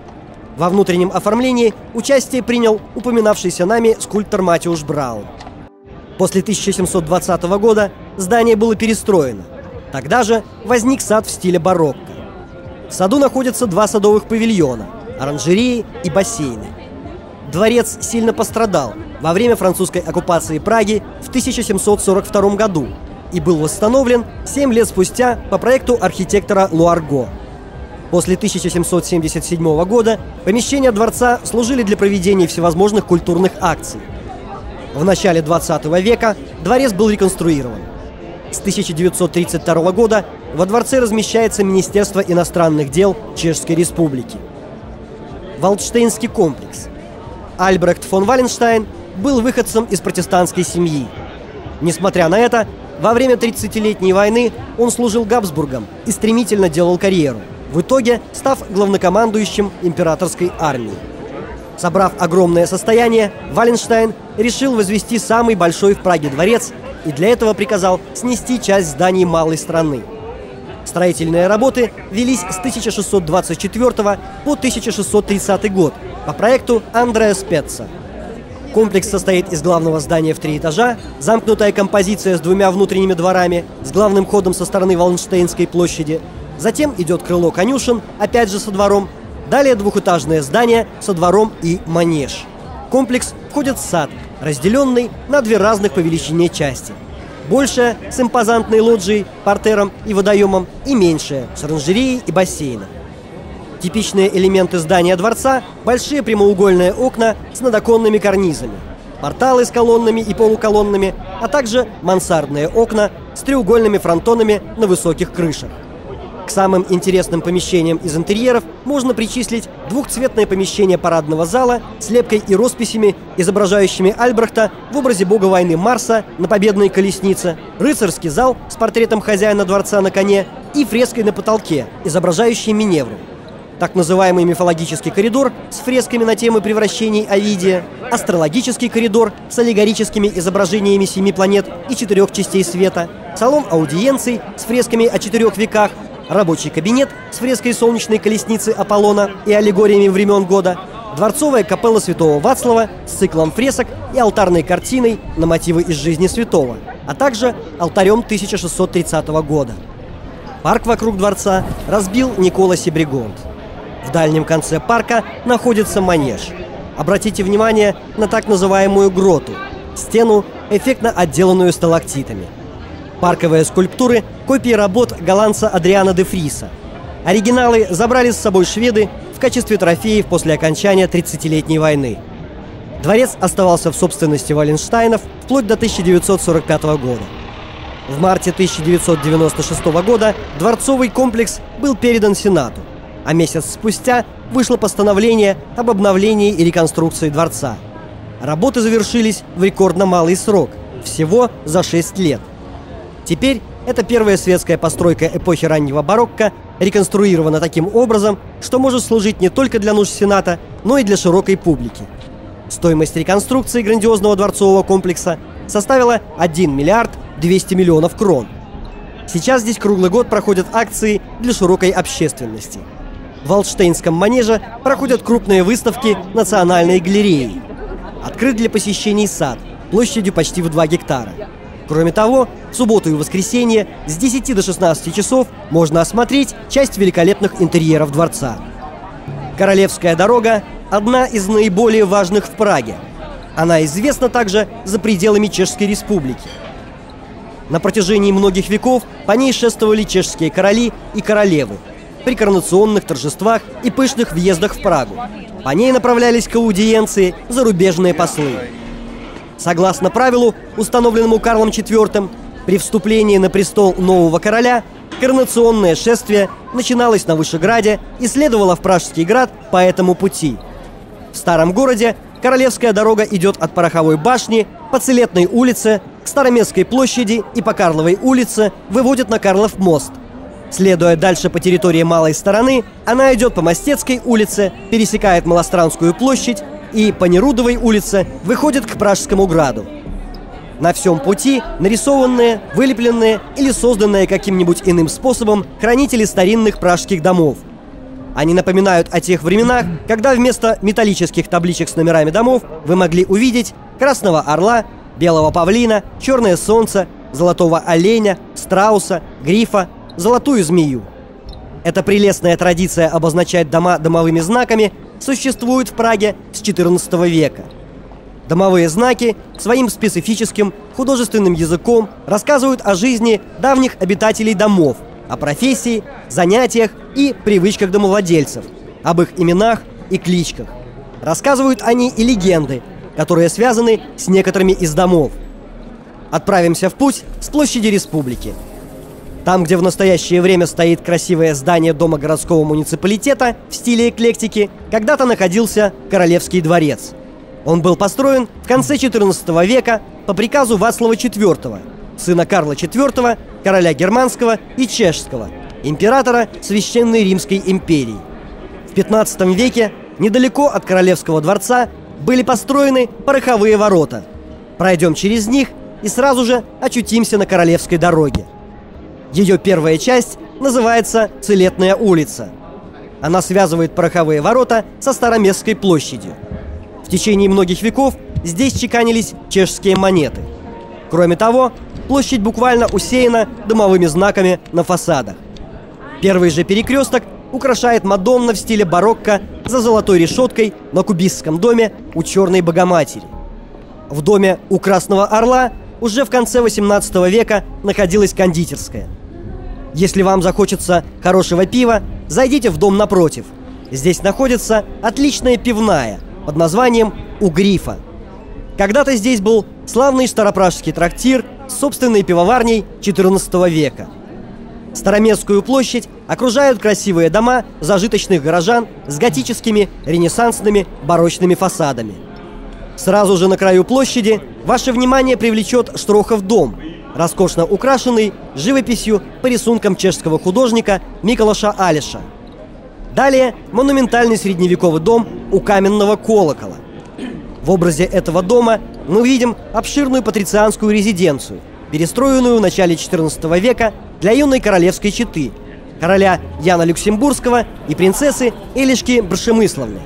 Во внутреннем оформлении участие принял упоминавшийся нами скульптор Матеуш Браун. После 1720 года здание было перестроено. Тогда же возник сад в стиле барокко. В саду находятся 2 садовых павильона, оранжереи и бассейны. Дворец сильно пострадал во время французской оккупации Праги в 1742 году и был восстановлен 7 лет спустя по проекту архитектора Луарго. После 1777 года помещения дворца служили для проведения всевозможных культурных акций. В начале 20 века дворец был реконструирован. С 1932 года во дворце размещается Министерство иностранных дел Чешской Республики. Валдштейнский комплекс. Альбрехт фон Валенштайн был выходцем из протестантской семьи. Несмотря на это, во время 30-летней войны он служил Габсбургам и стремительно делал карьеру, в итоге став главнокомандующим императорской армии. Собрав огромное состояние, Валенштайн решил возвести самый большой в Праге дворец и для этого приказал снести часть зданий малой страны. Строительные работы велись с 1624 по 1630 год по проекту Андреа Спеца. Комплекс состоит из главного здания в 3 этажа, замкнутая композиция с 2 внутренними дворами, с главным ходом со стороны Валленштейнской площади. Затем идет крыло конюшен, опять же со двором. Далее двухэтажное здание со двором и манеж. Комплекс входит в сад, разделенный на 2 разных по величине части. Большая с импозантной лоджией, партером и водоемом, и меньшая с оранжереей и бассейном. Типичные элементы здания дворца – большие прямоугольные окна с надоконными карнизами, порталы с колоннами и полуколоннами, а также мансардные окна с треугольными фронтонами на высоких крышах. К самым интересным помещениям из интерьеров можно причислить двухцветное помещение парадного зала с лепкой и росписями, изображающими Альбрехта в образе бога войны Марса на победной колеснице, рыцарский зал с портретом хозяина дворца на коне и фреской на потолке, изображающей Миневру. Так называемый мифологический коридор с фресками на темы превращений Овидия, астрологический коридор с аллегорическими изображениями 7 планет и 4 частей света, салон аудиенций с фресками о 4 веках, рабочий кабинет с фреской солнечной колесницы Аполлона и аллегориями времен года, дворцовая капелла Святого Вацлава с циклом фресок и алтарной картиной на мотивы из жизни святого, а также алтарем 1630 года. Парк вокруг дворца разбил Никола Себрегонд. В дальнем конце парка находится манеж. Обратите внимание на так называемую гроту – стену, эффектно отделанную сталактитами. Парковые скульптуры – копии работ голландца Адриана де Фриса. Оригиналы забрали с собой шведы в качестве трофеев после окончания 30-летней войны. Дворец оставался в собственности Валенштайнов вплоть до 1945 года. В марте 1996 года дворцовый комплекс был передан Сенату, а месяц спустя вышло постановление об обновлении и реконструкции дворца. Работы завершились в рекордно малый срок – всего за 6 лет. Теперь это первая светская постройка эпохи раннего барокко, реконструирована таким образом, что может служить не только для нужд Сената, но и для широкой публики. Стоимость реконструкции грандиозного дворцового комплекса составила 1 миллиард 200 миллионов крон. Сейчас здесь круглый год проходят акции для широкой общественности. В Валдштейнском манеже проходят крупные выставки Национальной галереи. Открыт для посещений сад площадью почти в 2 гектара. Кроме того, в субботу и воскресенье с 10 до 16 часов можно осмотреть часть великолепных интерьеров дворца. Королевская дорога – одна из наиболее важных в Праге. Она известна также за пределами Чешской Республики. На протяжении многих веков по ней шествовали чешские короли и королевы при коронационных торжествах и пышных въездах в Прагу. По ней направлялись к аудиенции зарубежные послы. Согласно правилу, установленному Карлом IV, при вступлении на престол нового короля, коронационное шествие начиналось на Вышеграде и следовало в Пражский град по этому пути. В старом городе королевская дорога идет от Пороховой башни по Целетной улице к Староместской площади и по Карловой улице выводит на Карлов мост. Следуя дальше по территории малой стороны, она идет по Мостецкой улице, пересекает Малостранскую площадь и по Нерудовой улице выходит к Пражскому граду. На всем пути нарисованные, вылепленные или созданные каким-нибудь иным способом хранители старинных пражских домов. Они напоминают о тех временах, когда вместо металлических табличек с номерами домов вы могли увидеть красного орла, белого павлина, черное солнце, золотого оленя, страуса, грифа, золотую змею. Эта прелестная традиция обозначать дома домовыми знаками существует в Праге с XIV века. Домовые знаки своим специфическим художественным языком рассказывают о жизни давних обитателей домов, о профессии, занятиях и привычках домовладельцев, об их именах и кличках. Рассказывают они и легенды, которые связаны с некоторыми из домов. Отправимся в путь с площади Республики. Там, где в настоящее время стоит красивое здание Дома городского муниципалитета в стиле эклектики, когда-то находился Королевский дворец. Он был построен в конце XIV века по приказу Вацлава IV, сына Карла IV, короля германского и чешского, императора Священной Римской империи. В XV веке недалеко от Королевского дворца были построены пороховые ворота. Пройдем через них и сразу же очутимся на Королевской дороге. Ее первая часть называется Целетная улица. Она связывает пороховые ворота со Староместской площадью. В течение многих веков здесь чеканились чешские монеты. Кроме того, площадь буквально усеяна домовыми знаками на фасадах. Первый же перекресток украшает Мадонна в стиле барокко за золотой решеткой на кубистском доме у Черной Богоматери. В доме у Красного Орла уже в конце XVIII века находилась кондитерская. Если вам захочется хорошего пива, зайдите в дом напротив. Здесь находится отличная пивная под названием «У Грифа». Когда-то здесь был славный старопражский трактир с собственной пивоварней XIV века. Староместскую площадь окружают красивые дома зажиточных горожан с готическими, ренессансными, барочными фасадами. Сразу же на краю площади ваше внимание привлечет Штрохов дом, роскошно украшенный живописью по рисункам чешского художника Миколаша Алеша. Далее монументальный средневековый дом у Каменного колокола. В образе этого дома мы увидим обширную патрицианскую резиденцию, перестроенную в начале XIV века для юной королевской четы, короля Яна Люксембургского и принцессы Элишки Бршемысловны.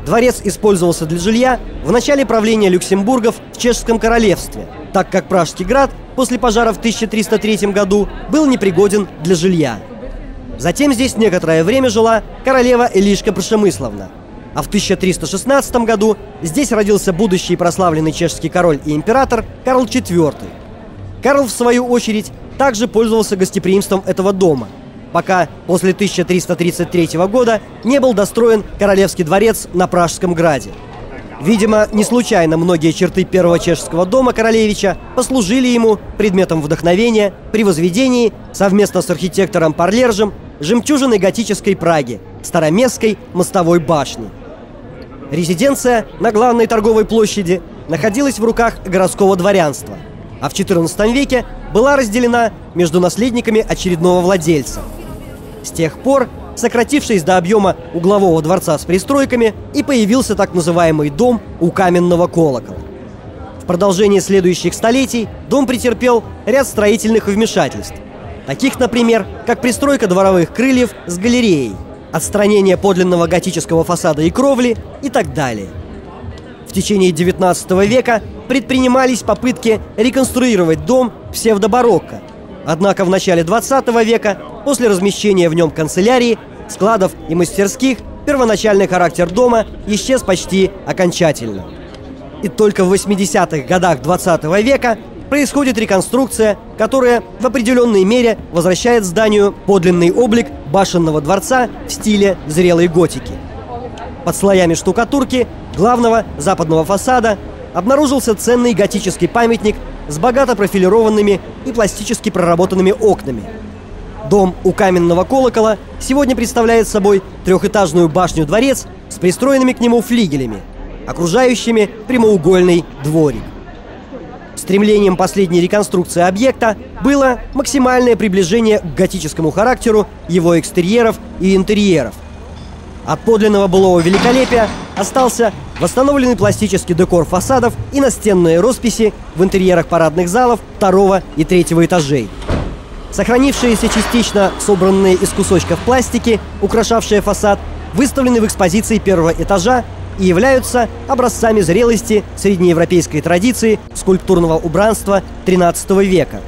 Дворец использовался для жилья в начале правления Люксембургов в Чешском королевстве, так как Пражский град после пожара в 1303 году был непригоден для жилья. Затем здесь некоторое время жила королева Элишка Бршемысловна, а в 1316 году здесь родился будущий прославленный чешский король и император Карл IV. Карл, в свою очередь, также пользовался гостеприимством этого дома, пока после 1333 года не был достроен Королевский дворец на Пражском граде. Видимо, не случайно многие черты первого чешского дома королевича послужили ему предметом вдохновения при возведении совместно с архитектором Парлержем жемчужиной готической Праги, Староместской мостовой башни. Резиденция на главной торговой площади находилась в руках городского дворянства, а в XIV веке была разделена между наследниками очередного владельца. С тех пор, сократившись до объема углового дворца с пристройками, и появился так называемый дом у Каменного колокола. В продолжении следующих столетий дом претерпел ряд строительных вмешательств, таких, например, как пристройка дворовых крыльев с галереей, отстранение подлинного готического фасада и кровли и так далее. В течение XIX века предпринимались попытки реконструировать дом псевдобарокко. Однако в начале XX века, после размещения в нем канцелярии, складов и мастерских, первоначальный характер дома исчез почти окончательно. И только в 80-х годах XX века происходит реконструкция, которая в определенной мере возвращает зданию подлинный облик башенного дворца в стиле зрелой готики. Под слоями штукатурки главного западного фасада обнаружился ценный готический памятник с богато профилированными и пластически проработанными окнами. Дом у Каменного колокола сегодня представляет собой трехэтажную башню-дворец с пристроенными к нему флигелями, окружающими прямоугольный дворик. Стремлением последней реконструкции объекта было максимальное приближение к готическому характеру его экстерьеров и интерьеров. От подлинного былого великолепия остался восстановленный пластический декор фасадов и настенные росписи в интерьерах парадных залов 2 и 3 этажей. Сохранившиеся частично собранные из кусочков пластики, украшавшие фасад, выставлены в экспозиции первого этажа и являются образцами зрелости среднеевропейской традиции скульптурного убранства XIII века.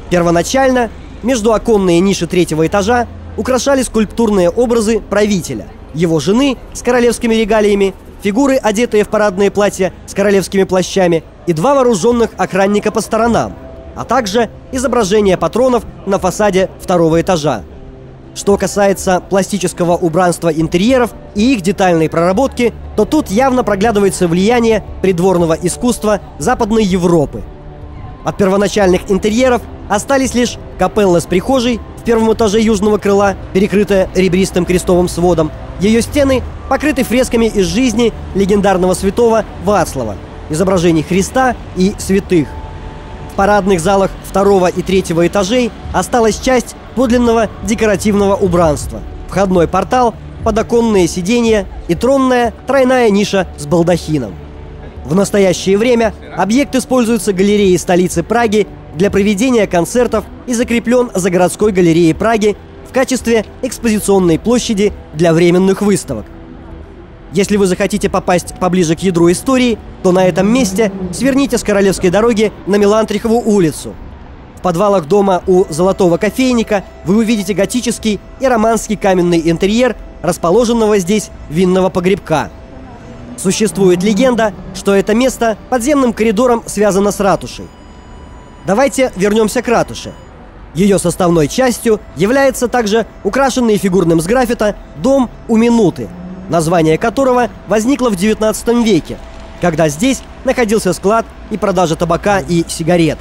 Первоначально междуоконные ниши третьего этажа украшали скульптурные образы правителя, его жены с королевскими регалиями, фигуры, одетые в парадные платья с королевскими плащами, и два вооруженных охранника по сторонам, а также изображения патронов на фасаде второго этажа. Что касается пластического убранства интерьеров и их детальной проработки, то тут явно проглядывается влияние придворного искусства Западной Европы. От первоначальных интерьеров остались лишь капелла с прихожей в первом этаже южного крыла, перекрытая ребристым крестовым сводом. Ее стены покрыты фресками из жизни легендарного святого Вацлава, изображений Христа и святых. В парадных залах второго и третьего этажей осталась часть подлинного декоративного убранства. Входной портал, подоконные сиденья и тронная тройная ниша с балдахином. В настоящее время объект используется галереей столицы Праги для проведения концертов и закреплен за городской галереей Праги в качестве экспозиционной площади для временных выставок. Если вы захотите попасть поближе к ядру истории, то на этом месте сверните с Королевской дороги на Мелантрихову улицу. В подвалах дома у Золотого кофейника вы увидите готический и романский каменный интерьер расположенного здесь винного погребка. Существует легенда, что это место подземным коридором связано с ратушей. Давайте вернемся к ратуше. Ее составной частью является также украшенный фигурным сграффито «Дом у Минуты», название которого возникло в XIX веке, когда здесь находился склад и продажа табака и сигарет.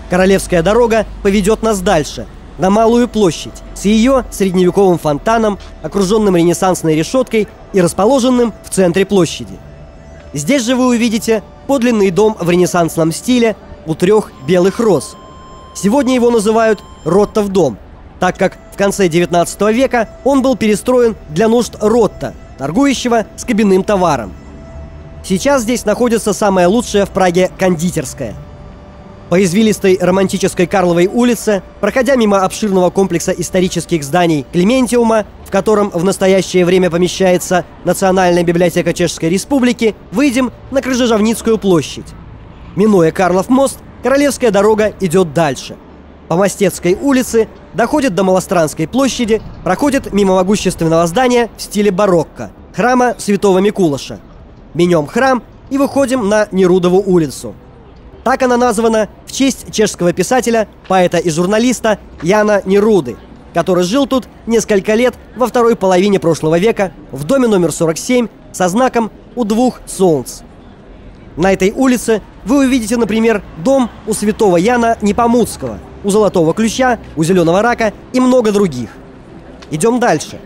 Королевская дорога поведет нас дальше, на Малую площадь, с ее средневековым фонтаном, окруженным ренессансной решеткой и расположенным в центре площади. Здесь же вы увидите подлинный дом в ренессансном стиле у трех белых роз. Сегодня его называют Роттов дом, так как в конце XIX века он был перестроен для нужд Ротта, торгующего с кабинным товаром. Сейчас здесь находится самая лучшая в Праге кондитерская. По извилистой романтической Карловой улице, проходя мимо обширного комплекса исторических зданий Клементиума, в котором в настоящее время помещается Национальная библиотека Чешской Республики, выйдем на Крыжовницкую площадь. Минуя Карлов мост, Королевская дорога идет дальше. По Мостецкой улице доходит до Малостранской площади, проходит мимо могущественного здания в стиле барокко – храма Святого Микулаша. Минем храм и выходим на Нерудову улицу. Так она названа в честь чешского писателя, поэта и журналиста Яна Неруды, который жил тут несколько лет во второй половине прошлого века в доме номер 47 со знаком «У двух солнц». На этой улице вы увидите, например, дом у святого Яна Непомуцкого, у Золотого ключа, у Зеленого рака и много других. Идем дальше.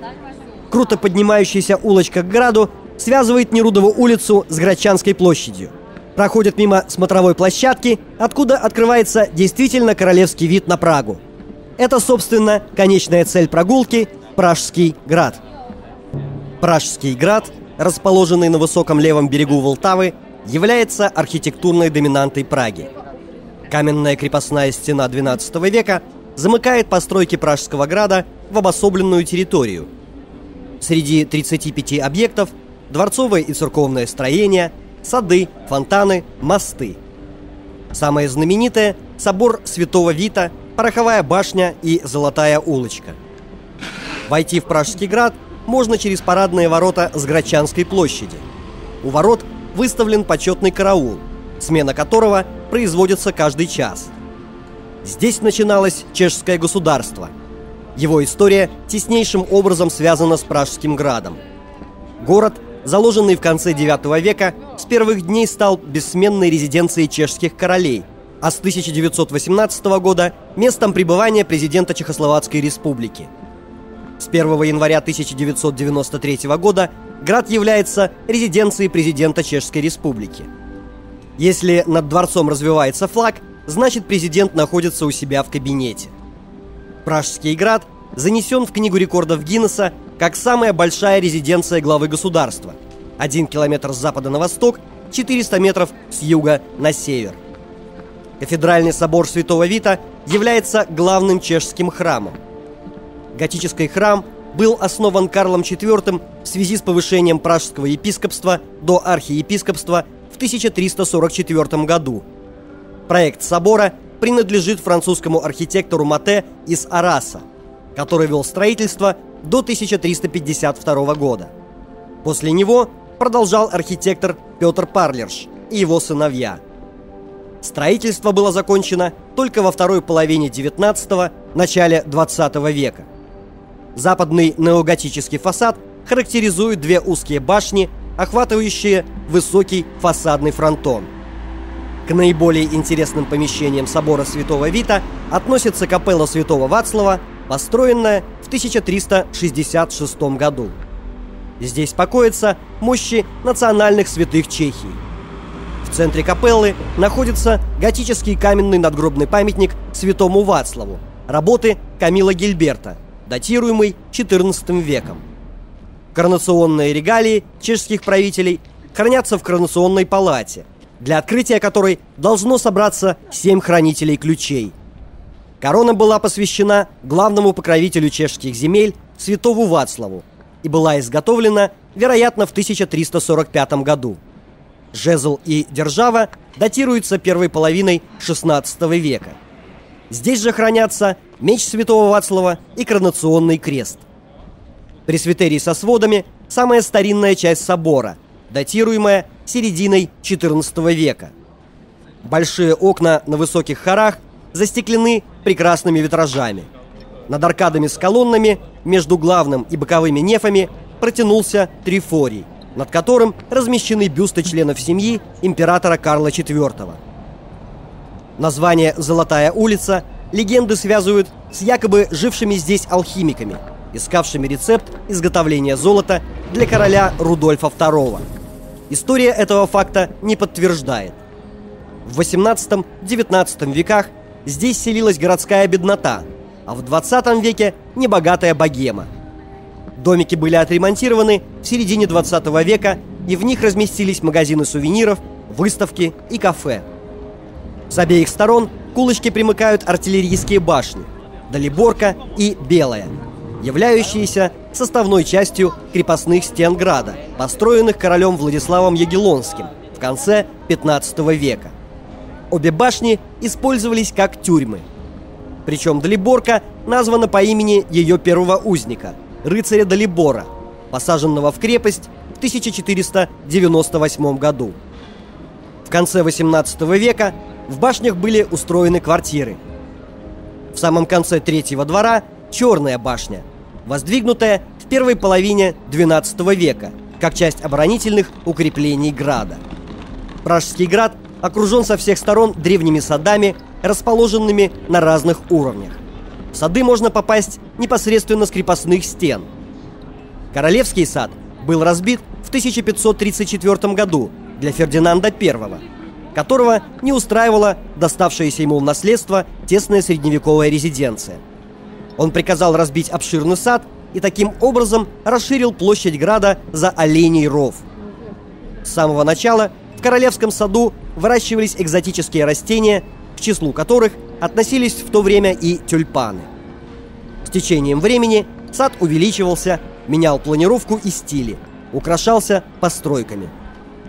Круто поднимающаяся улочка к граду связывает Нерудову улицу с Градчанской площадью. Проходит мимо смотровой площадки, откуда открывается действительно королевский вид на Прагу. Это, собственно, конечная цель прогулки – Пражский град. Пражский град, расположенный на высоком левом берегу Волтавы, является архитектурной доминантой Праги. Каменная крепостная стена XII века замыкает постройки Пражского града в обособленную территорию. Среди 35 объектов – дворцовое и церковное строение, сады, фонтаны, мосты. Самое знаменитое – собор Святого Вита, Пороховая башня и Золотая улочка. Войти в Пражский град можно через парадные ворота с Градчанской площади. У ворот выставлен почетный караул, смена которого производится каждый час. Здесь начиналось чешское государство. Его история теснейшим образом связана с Пражским градом. Город, заложенный в конце IX века, с первых дней стал бессменной резиденцией чешских королей, а с 1918 года местом пребывания президента Чехословацкой республики. С 1 января 1993 года град является резиденцией президента Чешской республики. Если над дворцом развивается флаг, значит президент находится у себя в кабинете. Пражский град занесен в Книгу рекордов Гиннесса как самая большая резиденция главы государства. 1 километр с запада на восток, 400 метров с юга на север. Кафедральный собор Святого Вита является главным чешским храмом. Готический храм был основан Карлом IV в связи с повышением пражского епископства до архиепископства в 1344 году. Проект собора принадлежит французскому архитектору Мате из Араса, который вел строительство до 1352 года. После него продолжал архитектор Петр Парлерш и его сыновья. Строительство было закончено только во второй половине XIX – начале XX века. Западный неоготический фасад характеризует две узкие башни, охватывающие высокий фасадный фронтон. К наиболее интересным помещениям собора Святого Вита относится капелла Святого Вацлава, построенная в 1366 году. Здесь покоятся мощи национальных святых Чехии. В центре капеллы находится готический каменный надгробный памятник Святому Вацлаву, работы Камила Гильберта, датируемый XIV веком. Коронационные регалии чешских правителей хранятся в коронационной палате, для открытия которой должно собраться 7 хранителей ключей. Корона была посвящена главному покровителю чешских земель святому Вацлаву и была изготовлена, вероятно, в 1345 году. Жезл и держава датируются первой половиной XVI века. Здесь же хранятся меч святого Вацлава и коронационный крест. Пресвитерий со сводами – самая старинная часть собора, датируемая серединой XIV века. Большие окна на высоких хорах застеклены прекрасными витражами. Над аркадами с колоннами между главным и боковыми нефами протянулся трифорий, над которым размещены бюсты членов семьи императора Карла IV. Название «Золотая улица» легенды связывают с якобы жившими здесь алхимиками, искавшими рецепт изготовления золота для короля Рудольфа II. История этого факта не подтверждает. В XVIII-XIX веках здесь селилась городская беднота, а в XX веке небогатая богема. Домики были отремонтированы в середине XX века, и в них разместились магазины сувениров, выставки и кафе. С обеих сторон к улочке примыкают артиллерийские башни Далиборка и Белая, являющиеся составной частью крепостных стен града, построенных королем Владиславом Ягеллонским в конце XV века. Обе башни использовались как тюрьмы. Причем Далиборка названа по имени ее первого узника, рыцаря Далибора, посаженного в крепость в 1498 году. В конце XVIII века в башнях были устроены квартиры. В самом конце третьего двора Черная башня, воздвигнутая в первой половине XII века, как часть оборонительных укреплений града. Пражский град окружен со всех сторон древними садами, расположенными на разных уровнях. В сады можно попасть непосредственно с крепостных стен. Королевский сад был разбит в 1534 году для Фердинанда I, которого не устраивала доставшаяся ему в наследство тесная средневековая резиденция. Он приказал разбить обширный сад и таким образом расширил площадь града за Оленей ров. С самого начала в Королевском саду выращивались экзотические растения, к числу которых относились в то время и тюльпаны. С течением времени сад увеличивался, менял планировку и стили, украшался постройками.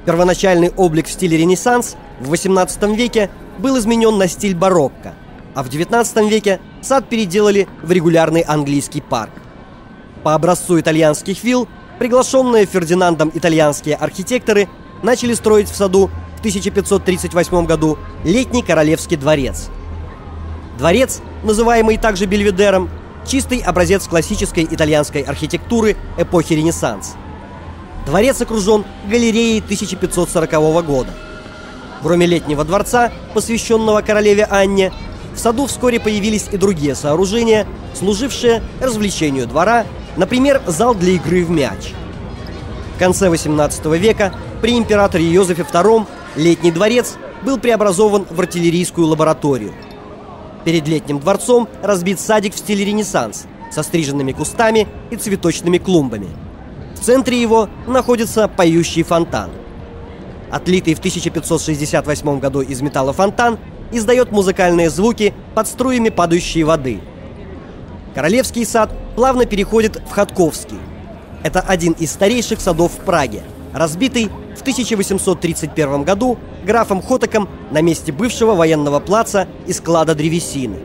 Первоначальный облик в стиле Ренессанс в XVIII веке был изменен на стиль барокко, а в XIX веке сад переделали в регулярный английский парк. По образцу итальянских вилл, приглашенные Фердинандом итальянские архитекторы начали строить в саду в 1538 году летний королевский дворец. Дворец, называемый также Бельведером, чистый образец классической итальянской архитектуры эпохи Ренессанс. Дворец окружен галереей 1540 года. Кроме летнего дворца, посвященного королеве Анне, в саду вскоре появились и другие сооружения, служившие развлечению двора, например, зал для игры в мяч. В конце XVIII века при императоре Йозефе II летний дворец был преобразован в артиллерийскую лабораторию. Перед летним дворцом разбит садик в стиле Ренессанс со стриженными кустами и цветочными клумбами. В центре его находится поющий фонтан. Отлитый в 1568 году из металла фонтан издает музыкальные звуки под струями падающей воды. Королевский сад плавно переходит в Ходковский. Это один из старейших садов в Праге, разбитый в 1831 году графом Хотеком на месте бывшего военного плаца и склада древесины.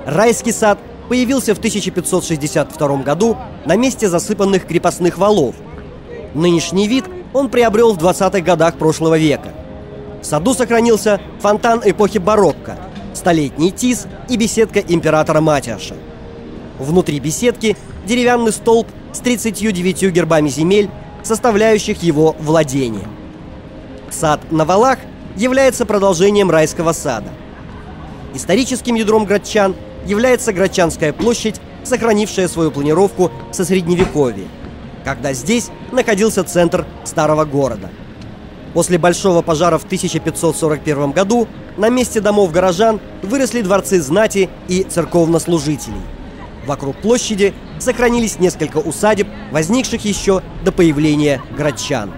Райский сад появился в 1562 году на месте засыпанных крепостных валов. Нынешний вид он приобрел в 20-х годах прошлого века. В саду сохранился фонтан эпохи барокко, столетний тис и беседка императора Матиаша. Внутри беседки деревянный столб с 39 гербами земель, составляющих его владение. Сад на валах является продолжением Райского сада. Историческим ядром Градчан является Градчанская площадь, сохранившая свою планировку со Средневековья, когда здесь находился центр старого города. После большого пожара в 1541 году на месте домов горожан выросли дворцы знати и церковнослужителей. Вокруг площади сохранились несколько усадеб, возникших еще до появления градчан.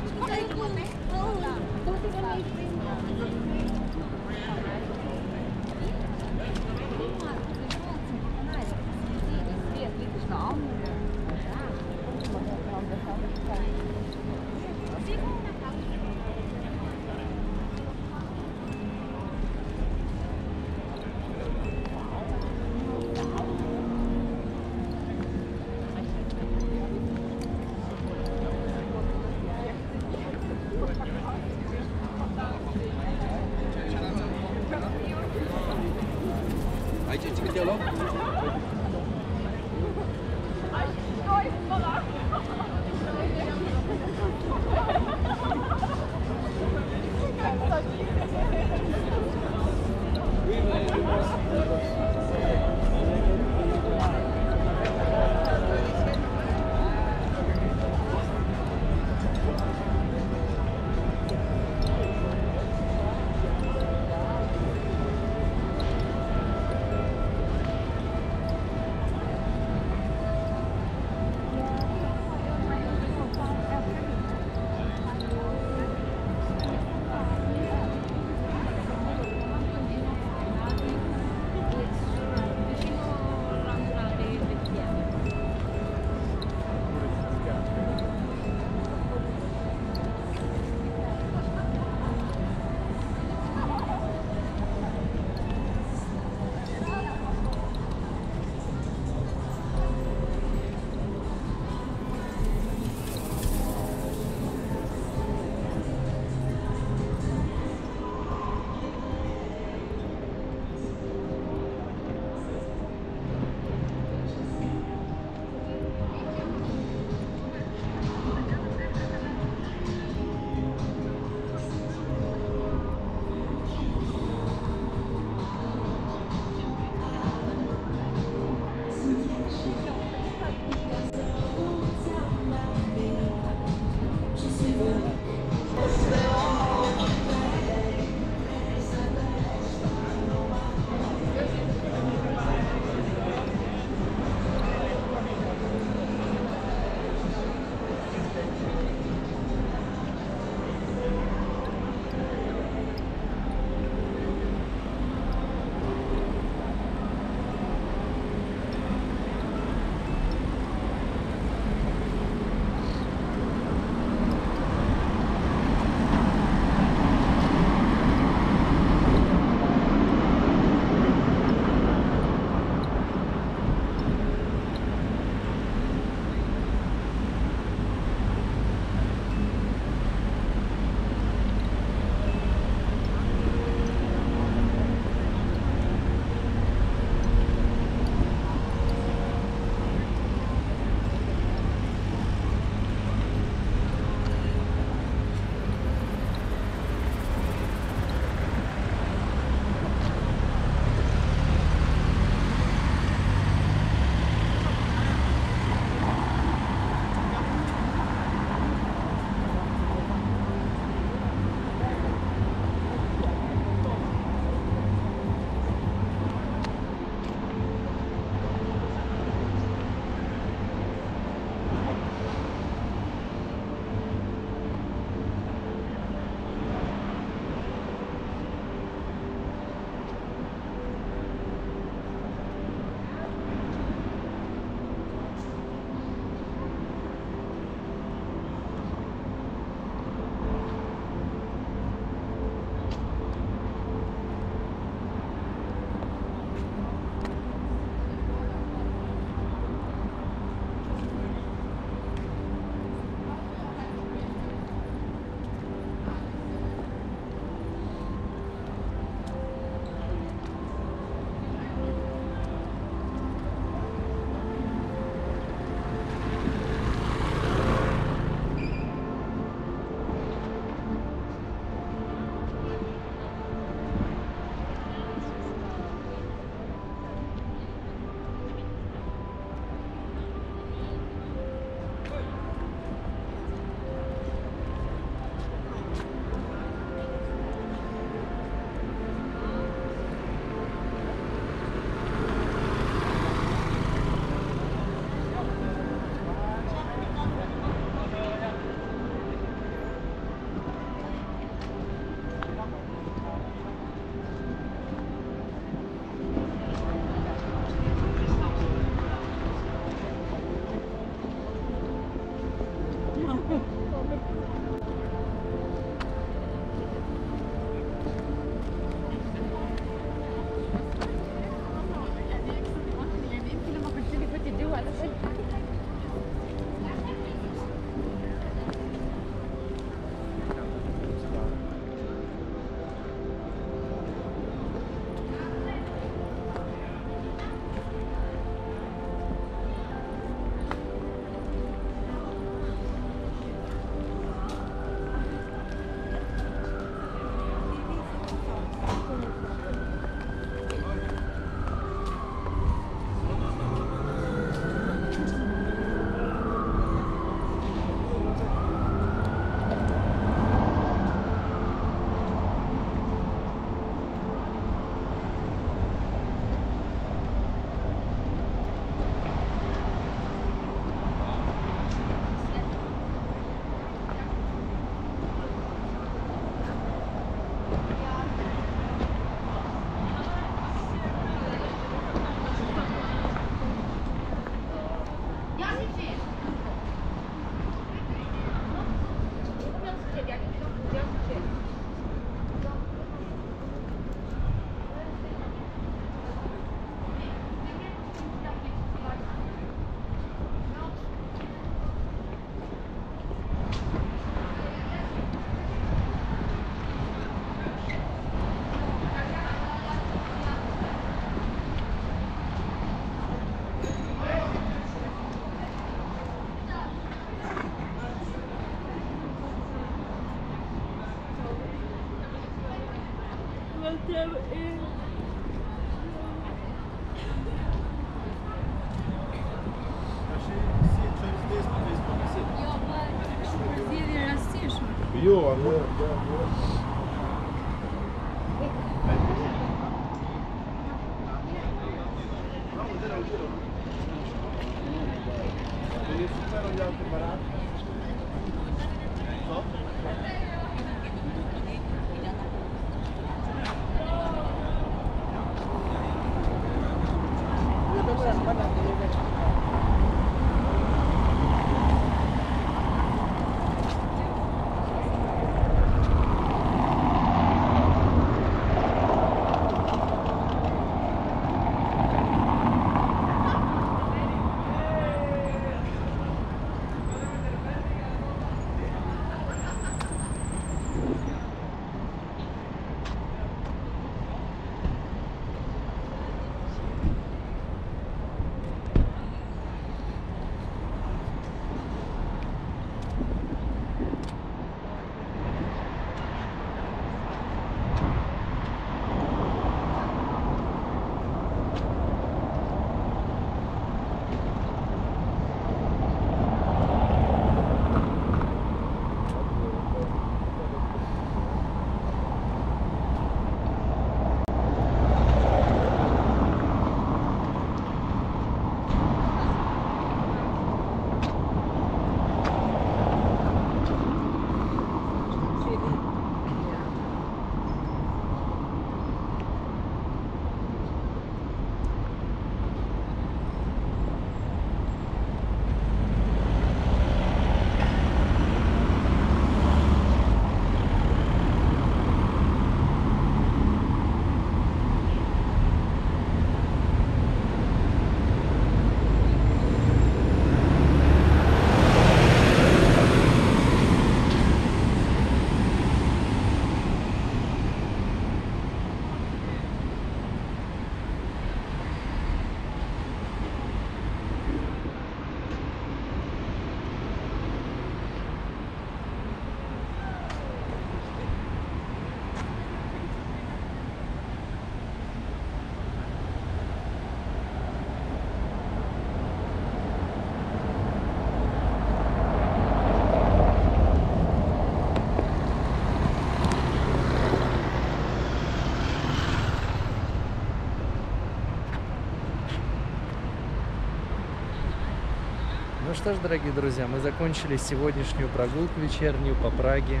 Ну что ж, дорогие друзья, мы закончили сегодняшнюю прогулку вечернюю по Праге.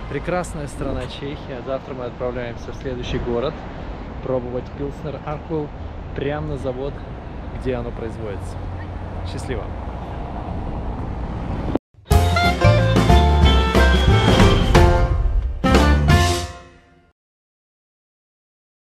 Прекрасная страна Чехия. Завтра мы отправляемся в следующий город пробовать Пилснер Арквел прямо на завод, где оно производится. Счастливо!